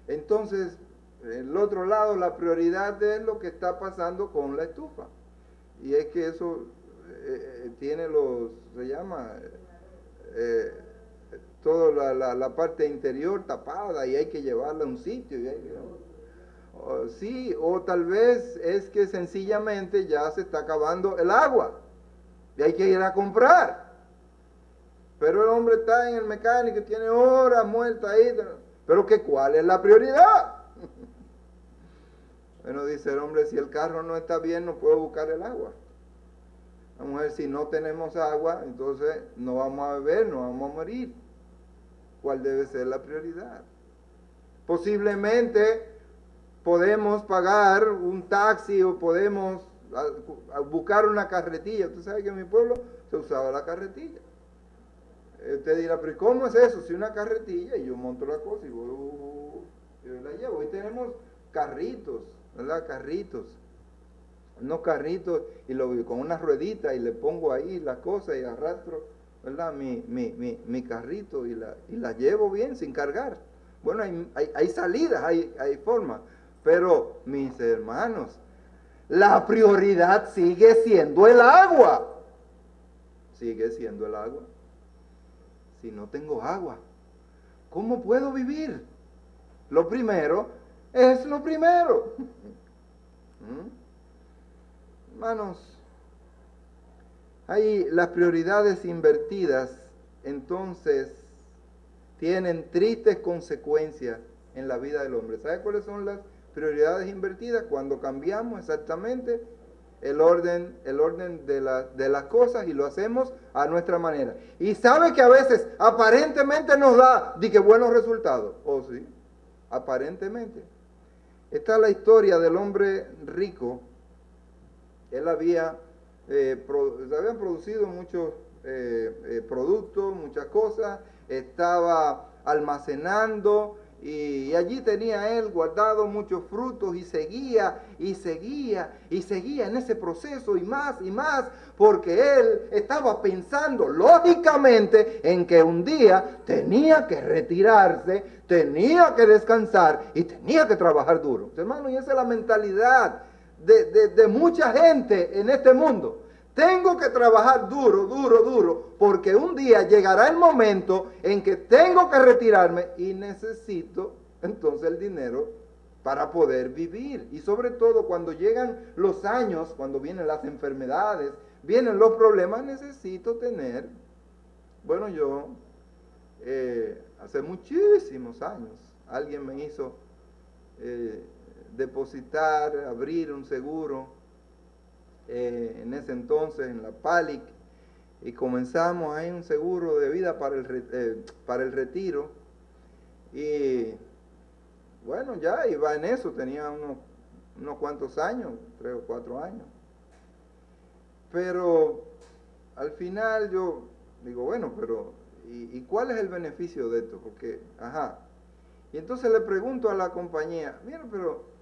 Entonces, el otro lado, la prioridad es lo que está pasando con la estufa. Y es que eso tiene se llama, toda la parte interior tapada y hay que llevarla a un sitio. Sí, o tal vez es que sencillamente ya se está acabando el agua y hay que ir a comprar. Pero el hombre está en el mecánico, tiene horas muertas ahí. Pero ¿cuál es la prioridad? Bueno, dice el hombre, si el carro no está bien, no puedo buscar el agua. La mujer, si no tenemos agua, entonces no vamos a beber, no vamos a morir. ¿Cuál debe ser la prioridad? Posiblemente podemos pagar un taxi o podemos buscar una carretilla. Usted sabe que en mi pueblo se usaba la carretilla. Usted dirá, pero ¿cómo es eso? Si una carretilla y yo monto la cosa y yo la llevo. Hoy tenemos carritos, ¿verdad? Unos carritos y con una ruedita y le pongo ahí la cosa y arrastro, ¿verdad? Mi carrito y la llevo bien sin cargar. Bueno, hay salidas, hay formas, pero mis hermanos, la prioridad sigue siendo el agua. Sigue siendo el agua. Si no tengo agua, ¿cómo puedo vivir? Lo primero es lo primero. Hermanos, hay las prioridades invertidas, entonces tienen tristes consecuencias en la vida del hombre. ¿Sabe cuáles son las prioridades invertidas? Cuando cambiamos exactamente el orden de las cosas y lo hacemos a nuestra manera. Y sabe que a veces aparentemente nos da de que buenos resultados. ¿Oh sí? Aparentemente. Esta es la historia del hombre rico. Él se habían producido muchos productos, muchas cosas, estaba almacenando y allí tenía él guardado muchos frutos y seguía en ese proceso y más, porque él estaba pensando lógicamente en que un día tenía que retirarse, tenía que descansar y tenía que trabajar duro. Hermano, y esa es la mentalidad de mucha gente en este mundo. Tengo que trabajar duro, porque un día llegará el momento en que tengo que retirarme y necesito entonces el dinero para poder vivir. Y sobre todo cuando llegan los años, cuando vienen las enfermedades, vienen los problemas, necesito tener. Bueno, yo hace muchísimos años alguien me hizo depositar, abrir un seguro en ese entonces en la PALIC y comenzamos ahí un seguro de vida para el retiro y bueno, ya iba en eso, tenía unos cuantos años, 3 o 4 años, pero al final yo digo, bueno, pero ¿y cuál es el beneficio de esto? Porque, y entonces le pregunto a la compañía, mira, pero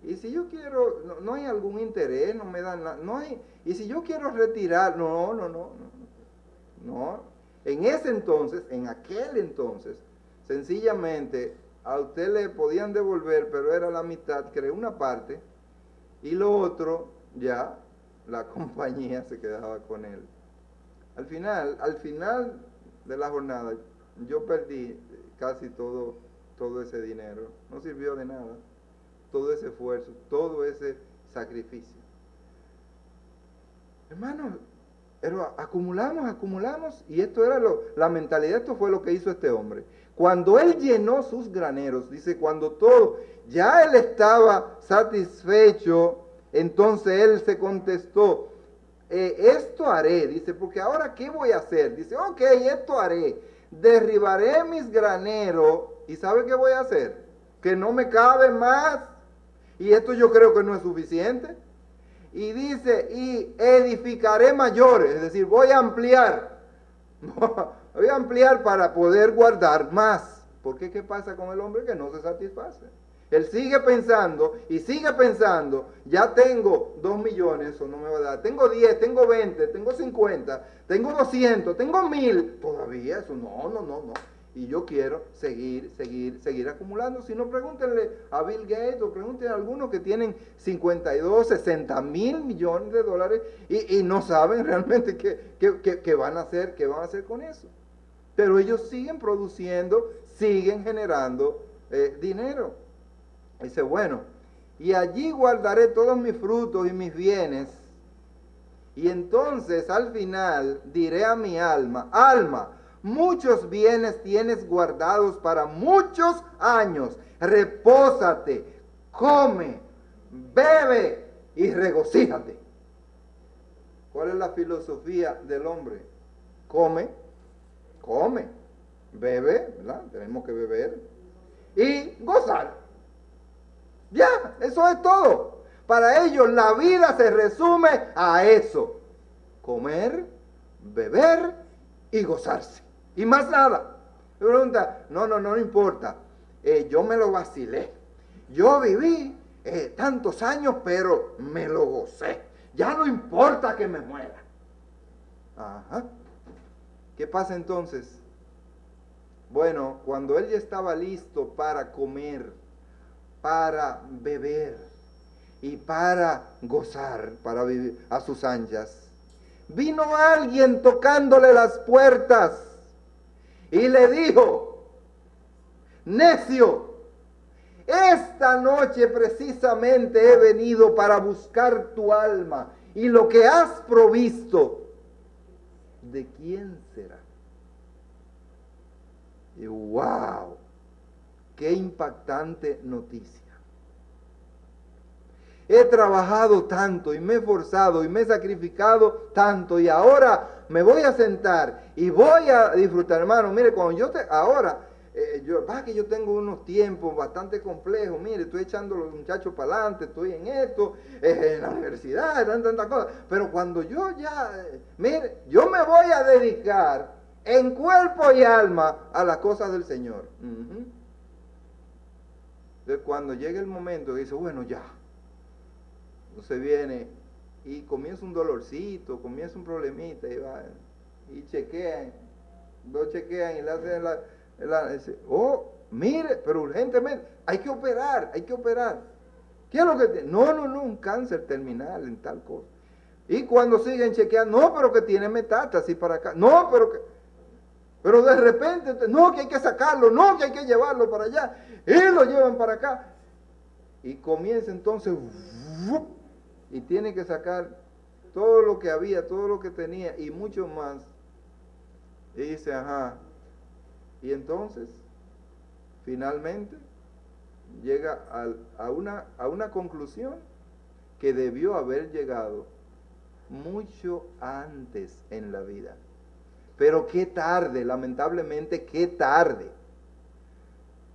y si yo quiero, no hay algún interés, no me dan nada, no hay, y si yo quiero retirar, no, en ese entonces, en aquel entonces, sencillamente a usted le podían devolver, pero era la mitad, creo, una parte, y lo otro, ya, la compañía se quedaba con él. Al final de la jornada, yo perdí casi todo ese dinero, no sirvió de nada. Todo ese esfuerzo, todo ese sacrificio. Hermanos, pero acumulamos, y esto era la mentalidad, esto fue lo que hizo este hombre. Cuando él llenó sus graneros, dice, cuando todo, ya él estaba satisfecho, entonces él se contestó, esto haré, dice, porque ahora ¿qué voy a hacer? Dice, ok, esto haré, derribaré mis graneros, ¿y sabe qué voy a hacer? Que no me cabe más. Y esto yo creo que no es suficiente. Y dice, y edificaré mayores, es decir, voy a ampliar. Voy a ampliar para poder guardar más. Porque ¿qué pasa con el hombre que no se satisface? Él sigue pensando y sigue pensando, ya tengo 2 millones, eso no me va a dar. Tengo 10, tengo 20, tengo 50, tengo 200, tengo 1000. Todavía eso, no. Y yo quiero seguir acumulando. Si no, pregúntenle a Bill Gates o pregúntenle a algunos que tienen 52, 60 mil millones de dólares y no saben realmente qué van a hacer con eso. Pero ellos siguen produciendo, siguen generando dinero. Dice, bueno, y allí guardaré todos mis frutos y mis bienes. Y entonces al final diré a mi alma, muchos bienes tienes guardados para muchos años. Repósate, come, bebe y regocíjate. ¿Cuál es la filosofía del hombre? Come, bebe, ¿verdad? Tenemos que beber y gozar. Ya, eso es todo. Para ellos la vida se resume a eso: comer, beber y gozarse. Y más nada. Me pregunta, no importa. Yo me lo vacilé. Yo viví tantos años, pero me lo gocé. Ya no importa que me muera. ¿Qué pasa entonces? Bueno, cuando él ya estaba listo para comer, para beber y para gozar, para vivir a sus anchas, vino alguien tocándole las puertas y le dijo, necio, esta noche precisamente he venido para buscar tu alma y lo que has provisto, ¿de quién será? Y wow, qué impactante noticia. he trabajado tanto y me he esforzado y me he sacrificado tanto y ahora me voy a sentar y voy a disfrutar, hermano. Mire, cuando que yo tengo unos tiempos bastante complejos, mire, estoy echando los muchachos para adelante, estoy en esto, en la universidad, tantas cosas, pero cuando mire, yo me voy a dedicar en cuerpo y alma a las cosas del Señor. Entonces, cuando llega el momento que dice, bueno, ya, se viene y comienza un dolorcito, comienza un problemita y chequean, lo chequean y le hacen dice, mire, pero urgentemente, hay que operar. ¿Qué es lo que tiene? No, un cáncer terminal en tal cosa. Y cuando siguen chequeando, no, pero que tiene metástasis para acá, no, pero de repente, no, que hay que sacarlo, no, que hay que llevarlo para allá, y lo llevan para acá. Y comienza entonces, y tiene que sacar todo lo que había, todo lo que tenía, y mucho más. Y dice, y entonces, finalmente, llega a una conclusión que debió haber llegado mucho antes en la vida. Pero qué tarde, lamentablemente, qué tarde.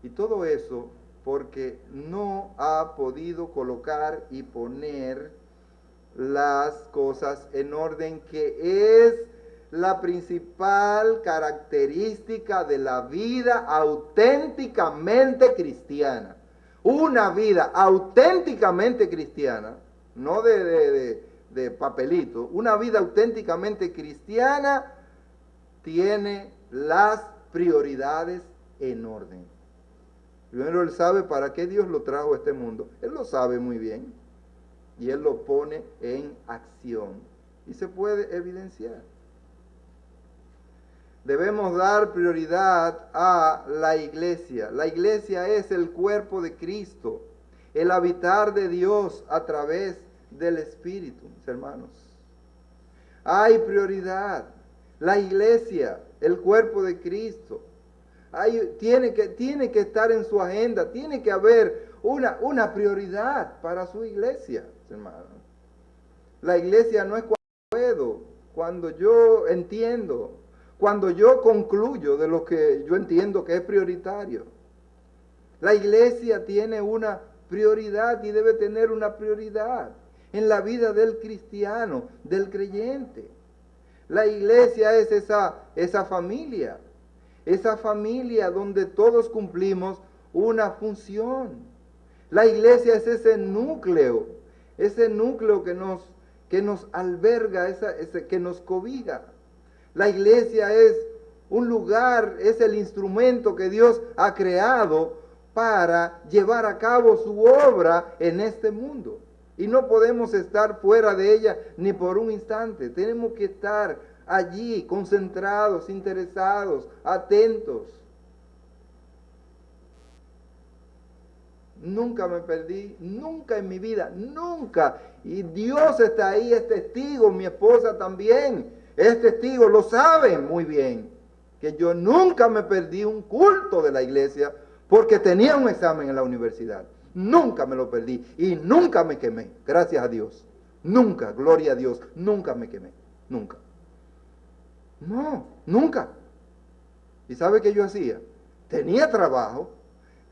Y todo eso porque no ha podido colocar y poner las cosas en orden, que es la principal característica de la vida auténticamente cristiana. Una vida auténticamente cristiana, no de papelito, una vida auténticamente cristiana tiene las prioridades en orden. Primero, Él sabe para qué Dios lo trajo a este mundo. Él lo sabe muy bien. Y Él lo pone en acción. Y se puede evidenciar. Debemos dar prioridad a la iglesia. La iglesia es el cuerpo de Cristo, el habitar de Dios a través del Espíritu, mis hermanos. Hay prioridad. La iglesia, el cuerpo de Cristo, tiene que estar en su agenda, tiene que haber una prioridad para su iglesia, hermanos. La iglesia no es cuando puedo, cuando yo entiendo, cuando yo concluyo de lo que yo entiendo que es prioritario. La iglesia tiene una prioridad y debe tener una prioridad en la vida del cristiano, del creyente. La iglesia es esa familia donde todos cumplimos una función. La iglesia es ese núcleo que nos alberga, que nos cobija. La iglesia es un lugar, es el instrumento que Dios ha creado para llevar a cabo su obra en este mundo. Y no podemos estar fuera de ella ni por un instante. Tenemos que estar allí, concentrados, interesados, atentos. Nunca me perdí, nunca en mi vida, nunca. Y Dios está ahí, es testigo, mi esposa también es testigo, lo saben muy bien, que yo nunca me perdí un culto de la iglesia porque tenía un examen en la universidad. Nunca me lo perdí y nunca me quemé, gracias a Dios. Nunca, gloria a Dios, nunca me quemé, nunca. No, nunca. ¿Y sabe qué yo hacía? Tenía trabajo,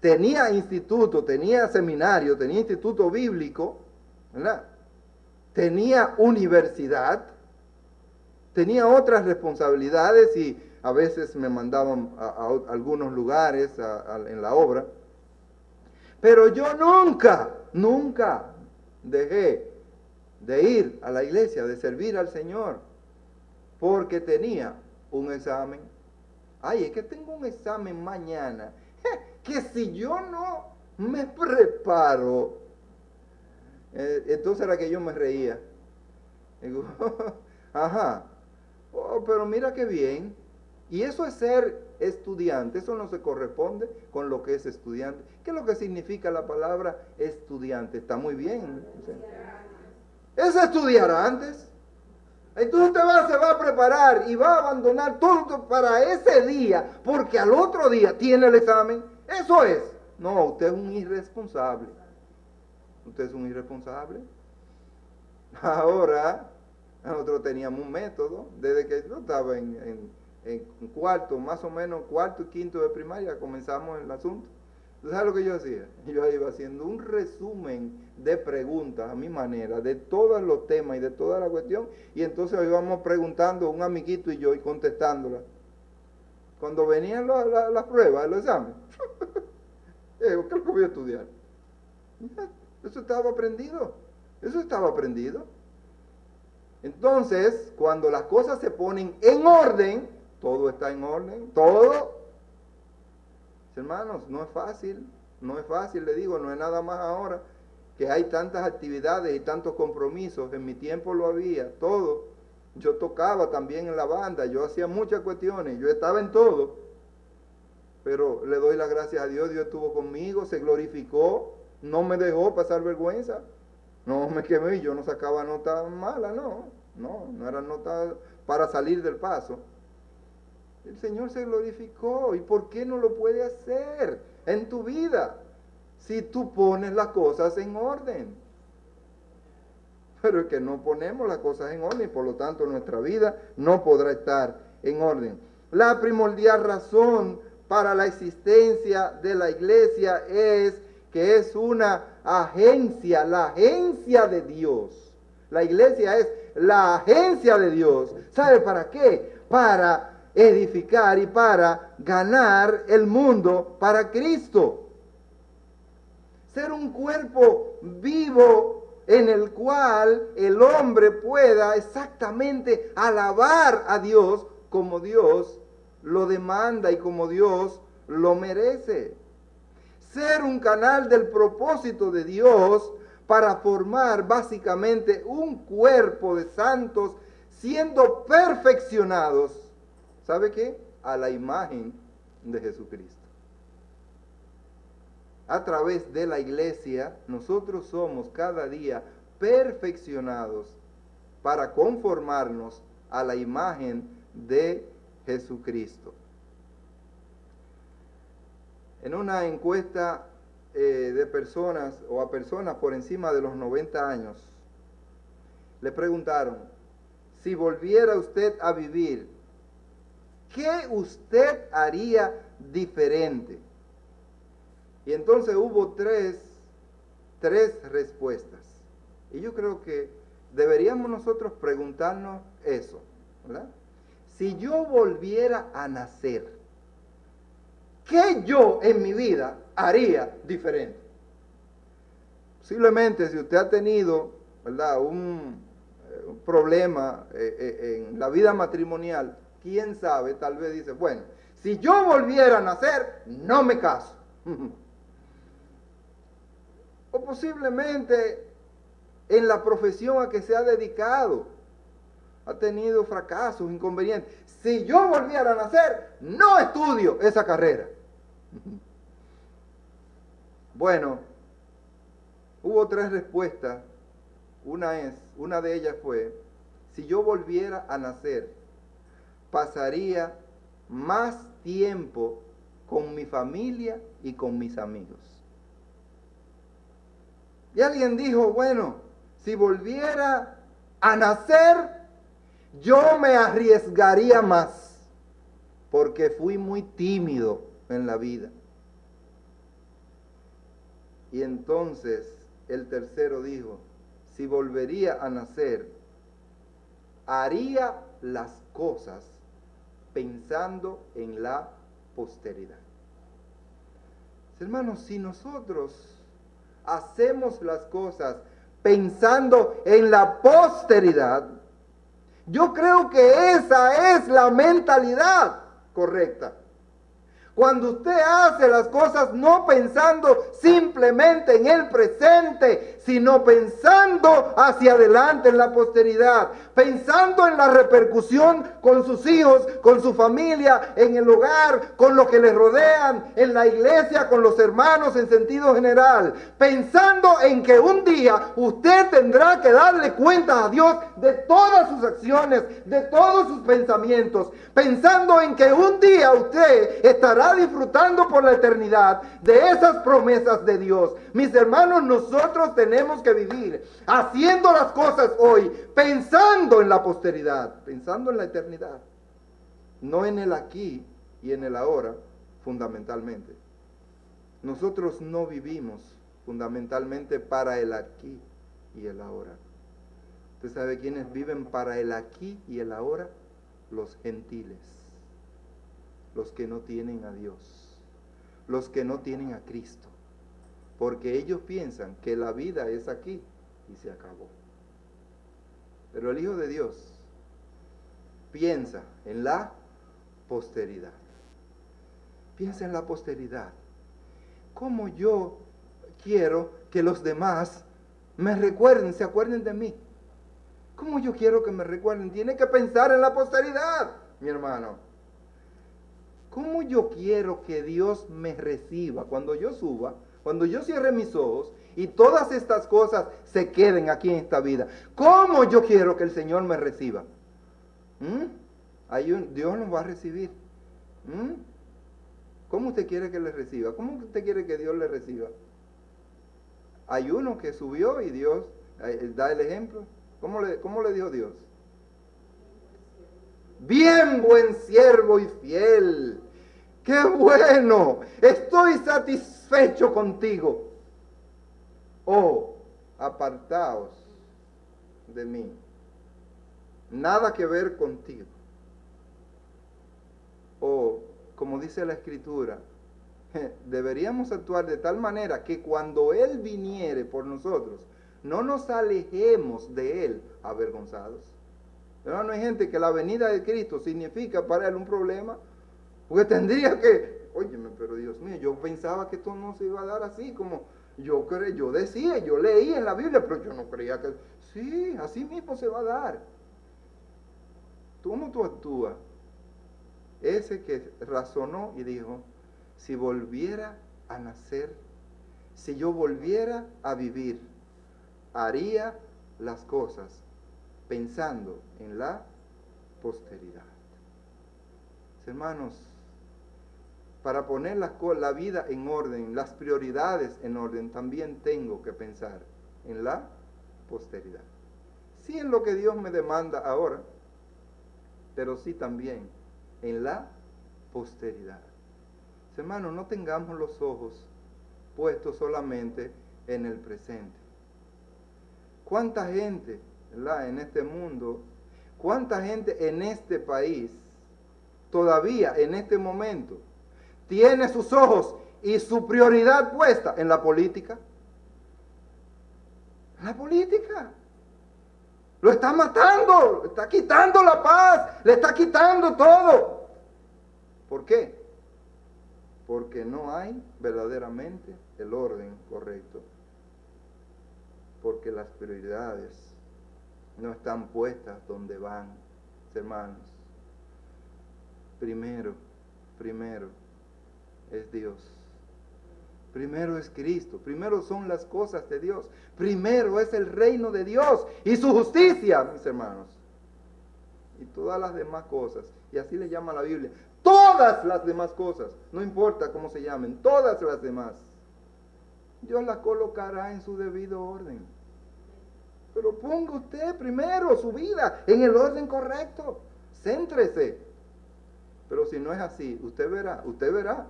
tenía instituto, tenía seminario, tenía instituto bíblico, ¿verdad? Tenía universidad, tenía otras responsabilidades y a veces me mandaban a algunos lugares en la obra. Pero yo nunca dejé de ir a la iglesia, de servir al Señor, porque tenía un examen. Ay, es que tengo un examen mañana, que si yo no me preparo, entonces era que yo me reía. Digo, pero mira qué bien. Y eso es ser estudiante, eso no se corresponde con lo que es estudiante. ¿Qué es lo que significa la palabra estudiante? Está muy bien. Es estudiar antes. Entonces usted se va a preparar y va a abandonar todo para ese día, porque al otro día tiene el examen. Eso es. No, usted es un irresponsable. usted es un irresponsable. Ahora, nosotros teníamos un método, desde que yo estaba en cuarto, más o menos cuarto y quinto de primaria, comenzamos el asunto. ¿Tú sabes lo que yo hacía? Yo iba haciendo un resumen de preguntas a mi manera, de todos los temas y de toda la cuestión, y entonces íbamos preguntando un amiguito y yo y contestándola. Cuando venían las pruebas, los exámenes, ¿qué es lo que voy a estudiar? Eso estaba aprendido, eso estaba aprendido. Entonces, cuando las cosas se ponen en orden, todo está en orden, todo. Hermanos, no es fácil, le digo, no es nada más ahora que hay tantas actividades y tantos compromisos. En mi tiempo lo había, todo. Yo tocaba también en la banda, yo hacía muchas cuestiones, yo estaba en todo. Pero le doy las gracias a Dios, Dios estuvo conmigo, se glorificó, no me dejó pasar vergüenza. No me quemé, yo no sacaba nota mala, no era nota para salir del paso. El Señor se glorificó. ¿Y por qué no lo puede hacer en tu vida? Si tú pones las cosas en orden. Pero es que no ponemos las cosas en orden y por lo tanto nuestra vida no podrá estar en orden. La primordial razón para la existencia de la iglesia es que es una agencia, la agencia de Dios. La iglesia es la agencia de Dios. ¿Sabe para qué? Para edificar y para ganar el mundo para Cristo. Ser un cuerpo vivo en el cual el hombre pueda exactamente alabar a Dios como Dios lo demanda y como Dios lo merece. Ser un canal del propósito de Dios para formar básicamente un cuerpo de santos siendo perfeccionados. ¿Sabe qué? A la imagen de Jesucristo. A través de la iglesia, nosotros somos cada día perfeccionados para conformarnos a la imagen de Jesucristo. En una encuesta de personas o a personas por encima de los 90 años, le preguntaron, si volviera usted a vivir, ¿qué usted haría diferente? Y entonces hubo tres respuestas. Y yo creo que deberíamos nosotros preguntarnos eso, ¿verdad? Si yo volviera a nacer, ¿qué yo en mi vida haría diferente? Posiblemente si usted ha tenido, ¿verdad?, un problema en la vida matrimonial, quién sabe, tal vez dice, bueno, si yo volviera a nacer, no me caso. O posiblemente en la profesión a que se ha dedicado, ha tenido fracasos, inconvenientes. Si yo volviera a nacer, no estudio esa carrera. Bueno, hubo tres respuestas. Una de ellas fue, si yo volviera a nacer, pasaría más tiempo con mi familia y con mis amigos. Y alguien dijo, bueno, si volviera a nacer, yo me arriesgaría más, porque fui muy tímido en la vida. Y entonces el tercero dijo, si volvería a nacer, haría las cosas pensando en la posteridad. Hermanos, si nosotros hacemos las cosas pensando en la posteridad, yo creo que esa es la mentalidad correcta. Cuando usted hace las cosas no pensando simplemente en el presente, sino pensando hacia adelante en la posteridad, pensando en la repercusión con sus hijos, con su familia, en el hogar, con los que les rodean, en la iglesia, con los hermanos en sentido general, pensando en que un día usted tendrá que darle cuenta a Dios de todas sus acciones, de todos sus pensamientos, pensando en que un día usted estará disfrutando por la eternidad de esas promesas de Dios. Mis hermanos, nosotros tenemos que vivir haciendo las cosas hoy, pensando en la posteridad, pensando en la eternidad, no en el aquí y en el ahora fundamentalmente. Nosotros no vivimos fundamentalmente para el aquí y el ahora. ¿Usted sabe quiénes viven para el aquí y el ahora? Los gentiles, los que no tienen a Dios, los que no tienen a Cristo, porque ellos piensan que la vida es aquí y se acabó. Pero el Hijo de Dios piensa en la posteridad. Piensa en la posteridad. ¿Cómo yo quiero que los demás me recuerden, se acuerden de mí? ¿Cómo yo quiero que me recuerden? Tiene que pensar en la posteridad, mi hermano. ¿Cómo yo quiero que Dios me reciba cuando yo suba, cuando yo cierre mis ojos y todas estas cosas se queden aquí en esta vida? ¿Cómo yo quiero que el Señor me reciba? Dios nos va a recibir. ¿Cómo usted quiere que le reciba? ¿Cómo usted quiere que Dios le reciba? Hay uno que subió y Dios da el ejemplo. ¿Cómo le dijo Dios? Bien, buen siervo y fiel. ¡Qué bueno! Estoy satisfecho contigo. Oh, apartaos de mí. Nada que ver contigo. Oh, como dice la Escritura, deberíamos actuar de tal manera que cuando Él viniere por nosotros, no nos alejemos de Él avergonzados. Pero no hay gente que la venida de Cristo significa para Él un problema, porque tendría que, óyeme, pero Dios mío, yo pensaba que esto no se iba a dar así, como yo decía, yo leí en la Biblia, pero yo no creía que, sí, así mismo se va a dar. ¿Cómo tú actúas? Ese que razonó y dijo, si volviera a nacer, si yo volviera a vivir, haría las cosas pensando en la posteridad. Hermanos, para poner la vida en orden, las prioridades en orden, también tengo que pensar en la posteridad. Sí en lo que Dios me demanda ahora, pero sí también en la posteridad. Hermanos, no tengamos los ojos puestos solamente en el presente. ¿Cuánta gente, ¿verdad?, en este mundo, cuánta gente en este país, todavía en este momento, tiene sus ojos y su prioridad puesta en la política? La política lo está matando, le está quitando la paz, le está quitando todo. ¿Por qué? Porque no hay verdaderamente el orden correcto. Porque las prioridades no están puestas donde van, hermanos. Primero es Dios. Primero es Cristo. Primero son las cosas de Dios. Primero es el reino de Dios y su justicia, mis hermanos. Y todas las demás cosas, y así le llama la Biblia, todas las demás cosas, no importa cómo se llamen, todas las demás, Dios las colocará en su debido orden. Pero ponga usted primero su vida en el orden correcto. Céntrese. Pero si no es así, usted verá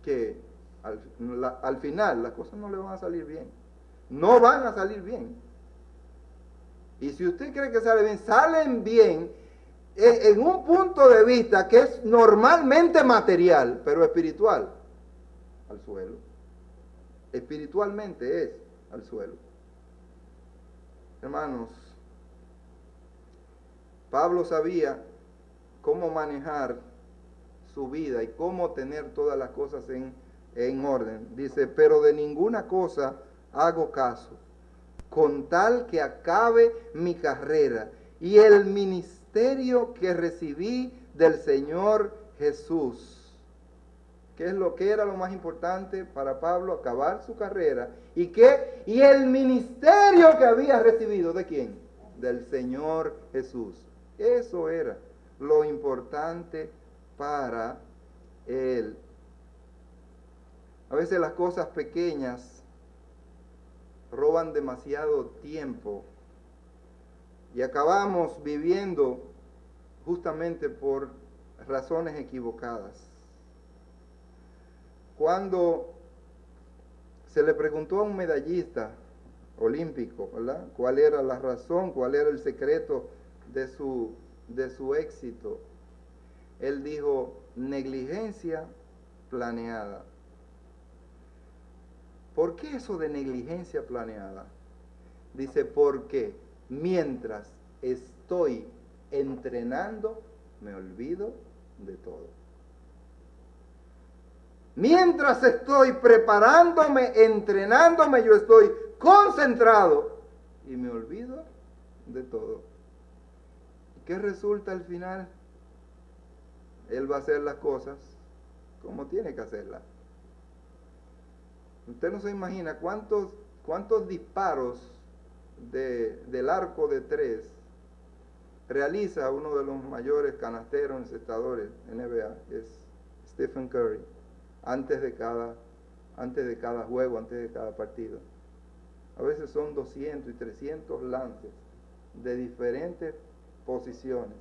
que al final las cosas no le van a salir bien. No van a salir bien. Y si usted cree que salen bien en un punto de vista que es normalmente material, pero espiritual, al suelo. Espiritualmente es al suelo. Hermanos, Pablo sabía cómo manejar su vida y cómo tener todas las cosas en orden. Dice, pero de ninguna cosa hago caso, con tal que acabe mi carrera y el ministerio que recibí del Señor Jesús. ¿Qué es lo que era lo más importante para Pablo? Acabar su carrera. ¿Y qué? Y el ministerio que había recibido, ¿de quién? Del Señor Jesús. Eso era lo importante para él. A veces las cosas pequeñas roban demasiado tiempo y acabamos viviendo justamente por razones equivocadas. Cuando se le preguntó a un medallista olímpico, ¿verdad?, cuál era la razón, cuál era el secreto de su éxito, él dijo: negligencia planeada. ¿Por qué eso de negligencia planeada? Dice: porque mientras estoy entrenando, me olvido de todo. Mientras estoy preparándome, entrenándome, yo estoy concentrado y me olvido de todo. ¿Qué resulta al final? Él va a hacer las cosas como tiene que hacerlas. Usted no se imagina cuántos disparos del arco de 3 realiza uno de los mayores canasteros encestadores NBA, que es Stephen Curry, antes de cada juego, antes de cada partido. A veces son 200 y 300 lances de diferentes posiciones.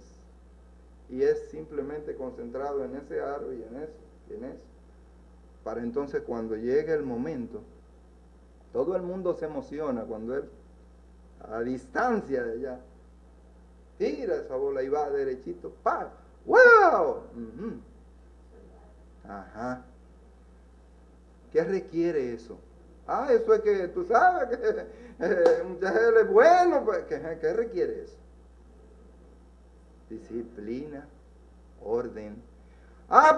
Y es simplemente concentrado en ese aro y en eso, y en eso. Para entonces, cuando llegue el momento, todo el mundo se emociona cuando él, a distancia de allá, tira esa bola y va derechito. ¡Pam! ¡Wow! Ajá. ¿Qué requiere eso? Eso es que tú sabes que él es bueno. Pues, ¿qué requiere eso? Disciplina, orden.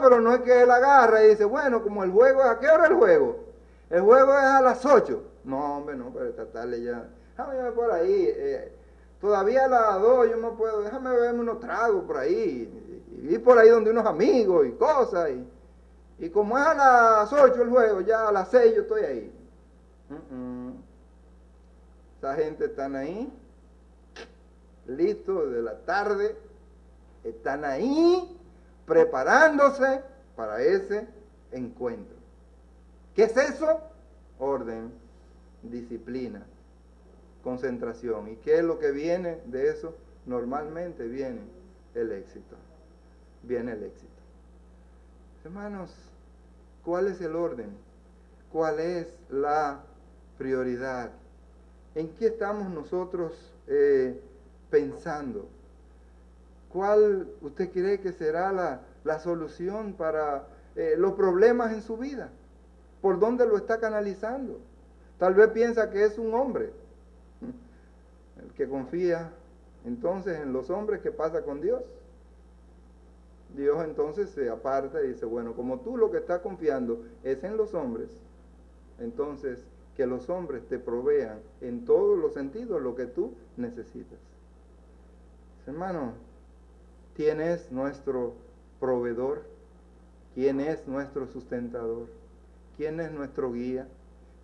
Pero no es que él agarra y dice: bueno, como el juego es, ¿a qué hora el juego? El juego es a las 8. No, hombre, no, pero esta tarde ya. Déjame por ahí. Todavía a las 2 yo no puedo. Déjame beberme unos tragos por ahí. Y ir por ahí donde unos amigos y cosas. Y como es a las 8 el juego, ya a las 6 yo estoy ahí. Esa gente están ahí, listos de la tarde, están ahí preparándose para ese encuentro. ¿Qué es eso? Orden, disciplina, concentración. ¿Y qué es lo que viene de eso? Normalmente viene el éxito. Viene el éxito. Hermanos, ¿cuál es el orden? ¿Cuál es la prioridad? ¿En qué estamos nosotros pensando? ¿Cuál usted cree que será la solución para los problemas en su vida? ¿Por dónde lo está canalizando? Tal vez piensa que es un hombre. El que confía entonces en los hombres, ¿qué pasa con Dios? Dios entonces se aparta y dice: bueno, como tú lo que estás confiando es en los hombres, entonces que los hombres te provean en todos los sentidos lo que tú necesitas. Hermano, ¿quién es nuestro proveedor? ¿Quién es nuestro sustentador? ¿Quién es nuestro guía?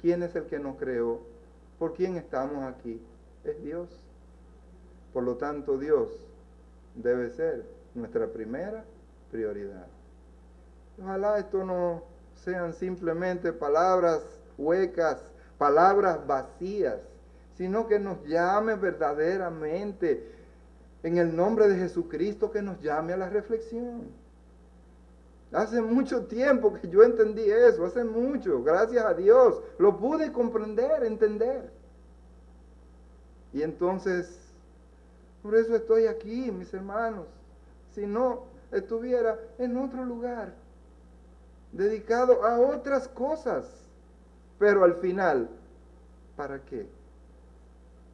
¿Quién es el que nos creó? ¿Por quién estamos aquí? Es Dios. Por lo tanto, Dios debe ser nuestra primera prioridad. Ojalá esto no sean simplemente palabras huecas, palabras vacías, sino que nos llame verdaderamente, en el nombre de Jesucristo, que nos llame a la reflexión. Hace mucho tiempo que yo entendí eso, hace mucho, gracias a Dios, lo pude comprender, entender. Y entonces, por eso estoy aquí, mis hermanos. Si no, estuviera en otro lugar, dedicado a otras cosas. Pero al final, ¿para qué?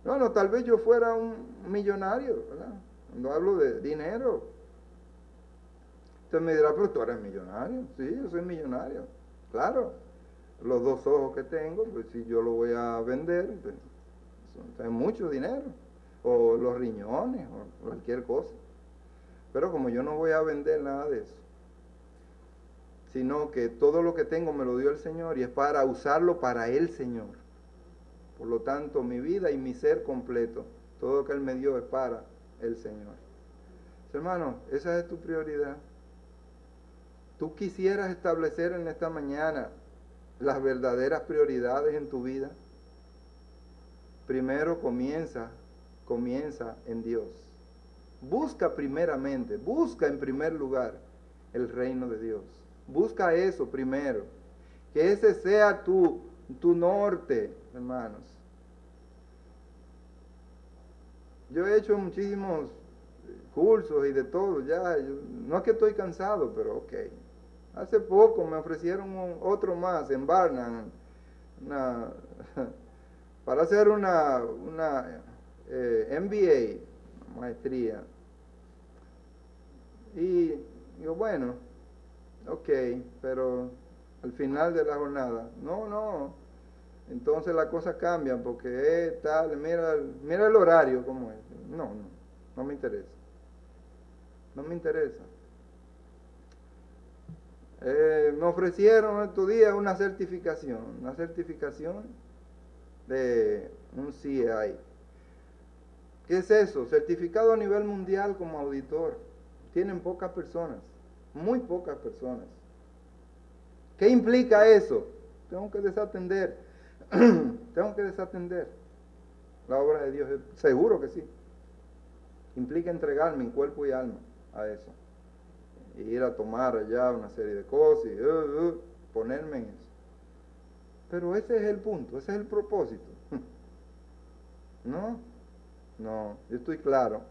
No, tal vez yo fuera un millonario, ¿verdad? Cuando hablo de dinero. Usted me dirá: pero tú eres millonario. Sí, yo soy millonario, claro. los 2 ojos que tengo, pues si yo lo voy a vender, pues, es mucho dinero, o los riñones, o cualquier cosa. Pero como yo no voy a vender nada de eso, sino que todo lo que tengo me lo dio el Señor y es para usarlo para el Señor. Por lo tanto, mi vida y mi ser completo, todo lo que Él me dio es para el Señor. Hermano, esa es tu prioridad. Tú quisieras establecer en esta mañana las verdaderas prioridades en tu vida. Primero comienza en Dios. Busca primeramente, busca en primer lugar el reino de Dios. Busca eso primero. Que ese sea tu norte, hermanos. Yo he hecho muchísimos cursos y de todo, ya. No es que estoy cansado, pero ok. Hace poco me ofrecieron otro más en Barnum, para hacer una MBA, maestría. Y digo, bueno, ok, pero al final de la jornada, no, entonces las cosas cambian porque es tal, mira el horario como es. No me interesa. No me interesa. Me ofrecieron estos días una certificación de un CAI. ¿Qué es eso? Certificado a nivel mundial como auditor. Tienen pocas personas, muy pocas personas. ¿Qué implica eso? Tengo que desatender la obra de Dios, seguro que sí. Implica entregar mi cuerpo y alma a eso. Y ir a tomar allá una serie de cosas y ponerme en eso. Pero ese es el punto, ese es el propósito. No, yo estoy claro.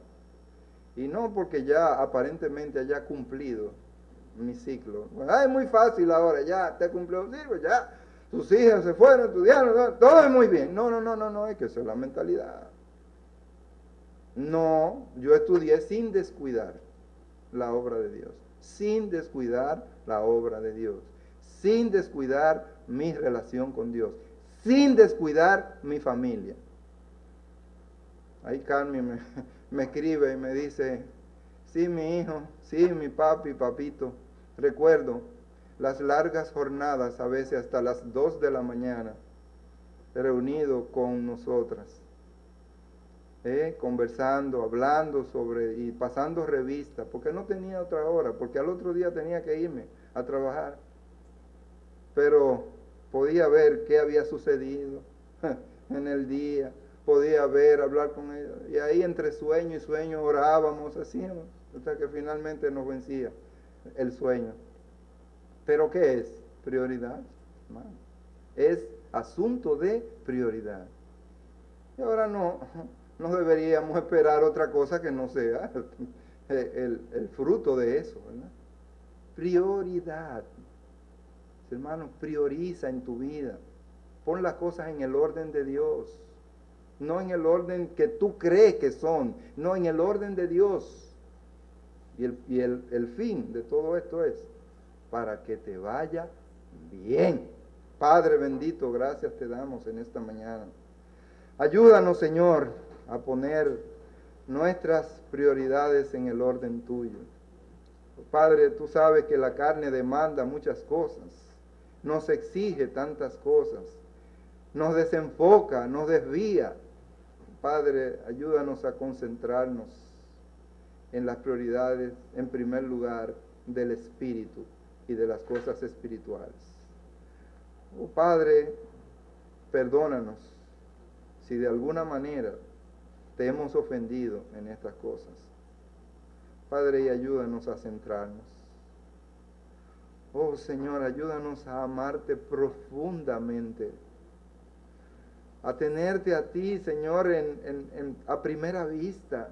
Y no porque ya aparentemente haya cumplido mi ciclo. Bueno, es muy fácil ahora, ya te cumplió el ciclo, ya. Tus hijas se fueron, estudiaron, todo es muy bien. No, es que eso es la mentalidad. No, yo estudié sin descuidar la obra de Dios, sin descuidar la obra de Dios, sin descuidar mi relación con Dios, sin descuidar mi familia. Ahí Carmen me escribe y me dice, sí, mi hijo, sí, mi papito, recuerdo las largas jornadas, a veces hasta las 2 de la mañana, reunido con nosotras, conversando, hablando sobre y pasando revista, porque no tenía otra hora, porque al otro día tenía que irme a trabajar, pero podía ver qué había sucedido en el día, podía ver, hablar con ellos, y ahí entre sueño y sueño orábamos, hacíamos, hasta que finalmente nos vencía el sueño. ¿Pero qué es? Prioridad, hermano. Es asunto de prioridad. Y ahora no deberíamos esperar otra cosa que no sea el fruto de eso, ¿verdad? Prioridad. Hermano, prioriza en tu vida. Pon las cosas en el orden de Dios. No en el orden que tú crees que son, no en el orden de Dios. Y el fin de todo esto es para que te vaya bien. Padre bendito, gracias te damos en esta mañana. Ayúdanos, Señor, a poner nuestras prioridades en el orden tuyo. Padre, tú sabes que la carne demanda muchas cosas, nos exige tantas cosas, nos desenfoca, nos desvía. Padre, ayúdanos a concentrarnos en las prioridades, en primer lugar, del Espíritu y de las cosas espirituales. Oh Padre, perdónanos si de alguna manera te hemos ofendido en estas cosas. Padre, y ayúdanos a centrarnos. Oh Señor, ayúdanos a amarte profundamente, a tenerte a ti, Señor, a primera vista,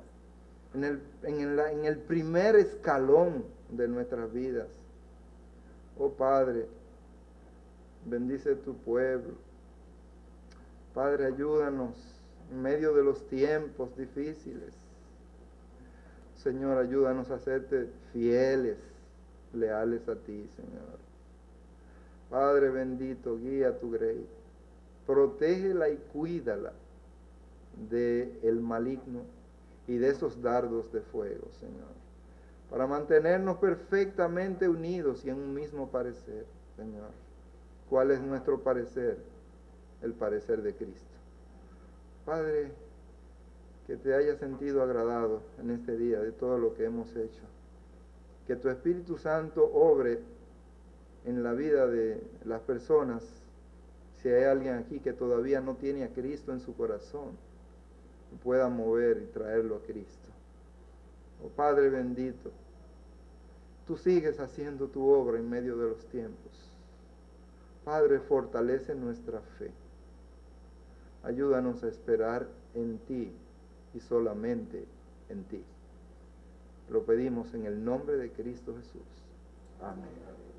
en el primer escalón de nuestras vidas. Oh Padre, bendice tu pueblo. Padre, ayúdanos en medio de los tiempos difíciles. Señor, ayúdanos a serte fieles, leales a ti, Señor. Padre bendito, guía a tu grey. Protégela y cuídala del maligno y de esos dardos de fuego, Señor, para mantenernos perfectamente unidos y en un mismo parecer, Señor. ¿Cuál es nuestro parecer? El parecer de Cristo. Padre, que te haya sentido agradado en este día de todo lo que hemos hecho. Que tu Espíritu Santo obre en la vida de las personas. Si hay alguien aquí que todavía no tiene a Cristo en su corazón, pueda mover y traerlo a Cristo. Oh Padre bendito, tú sigues haciendo tu obra en medio de los tiempos. Padre, fortalece nuestra fe. Ayúdanos a esperar en ti y solamente en ti. Lo pedimos en el nombre de Cristo Jesús. Amén.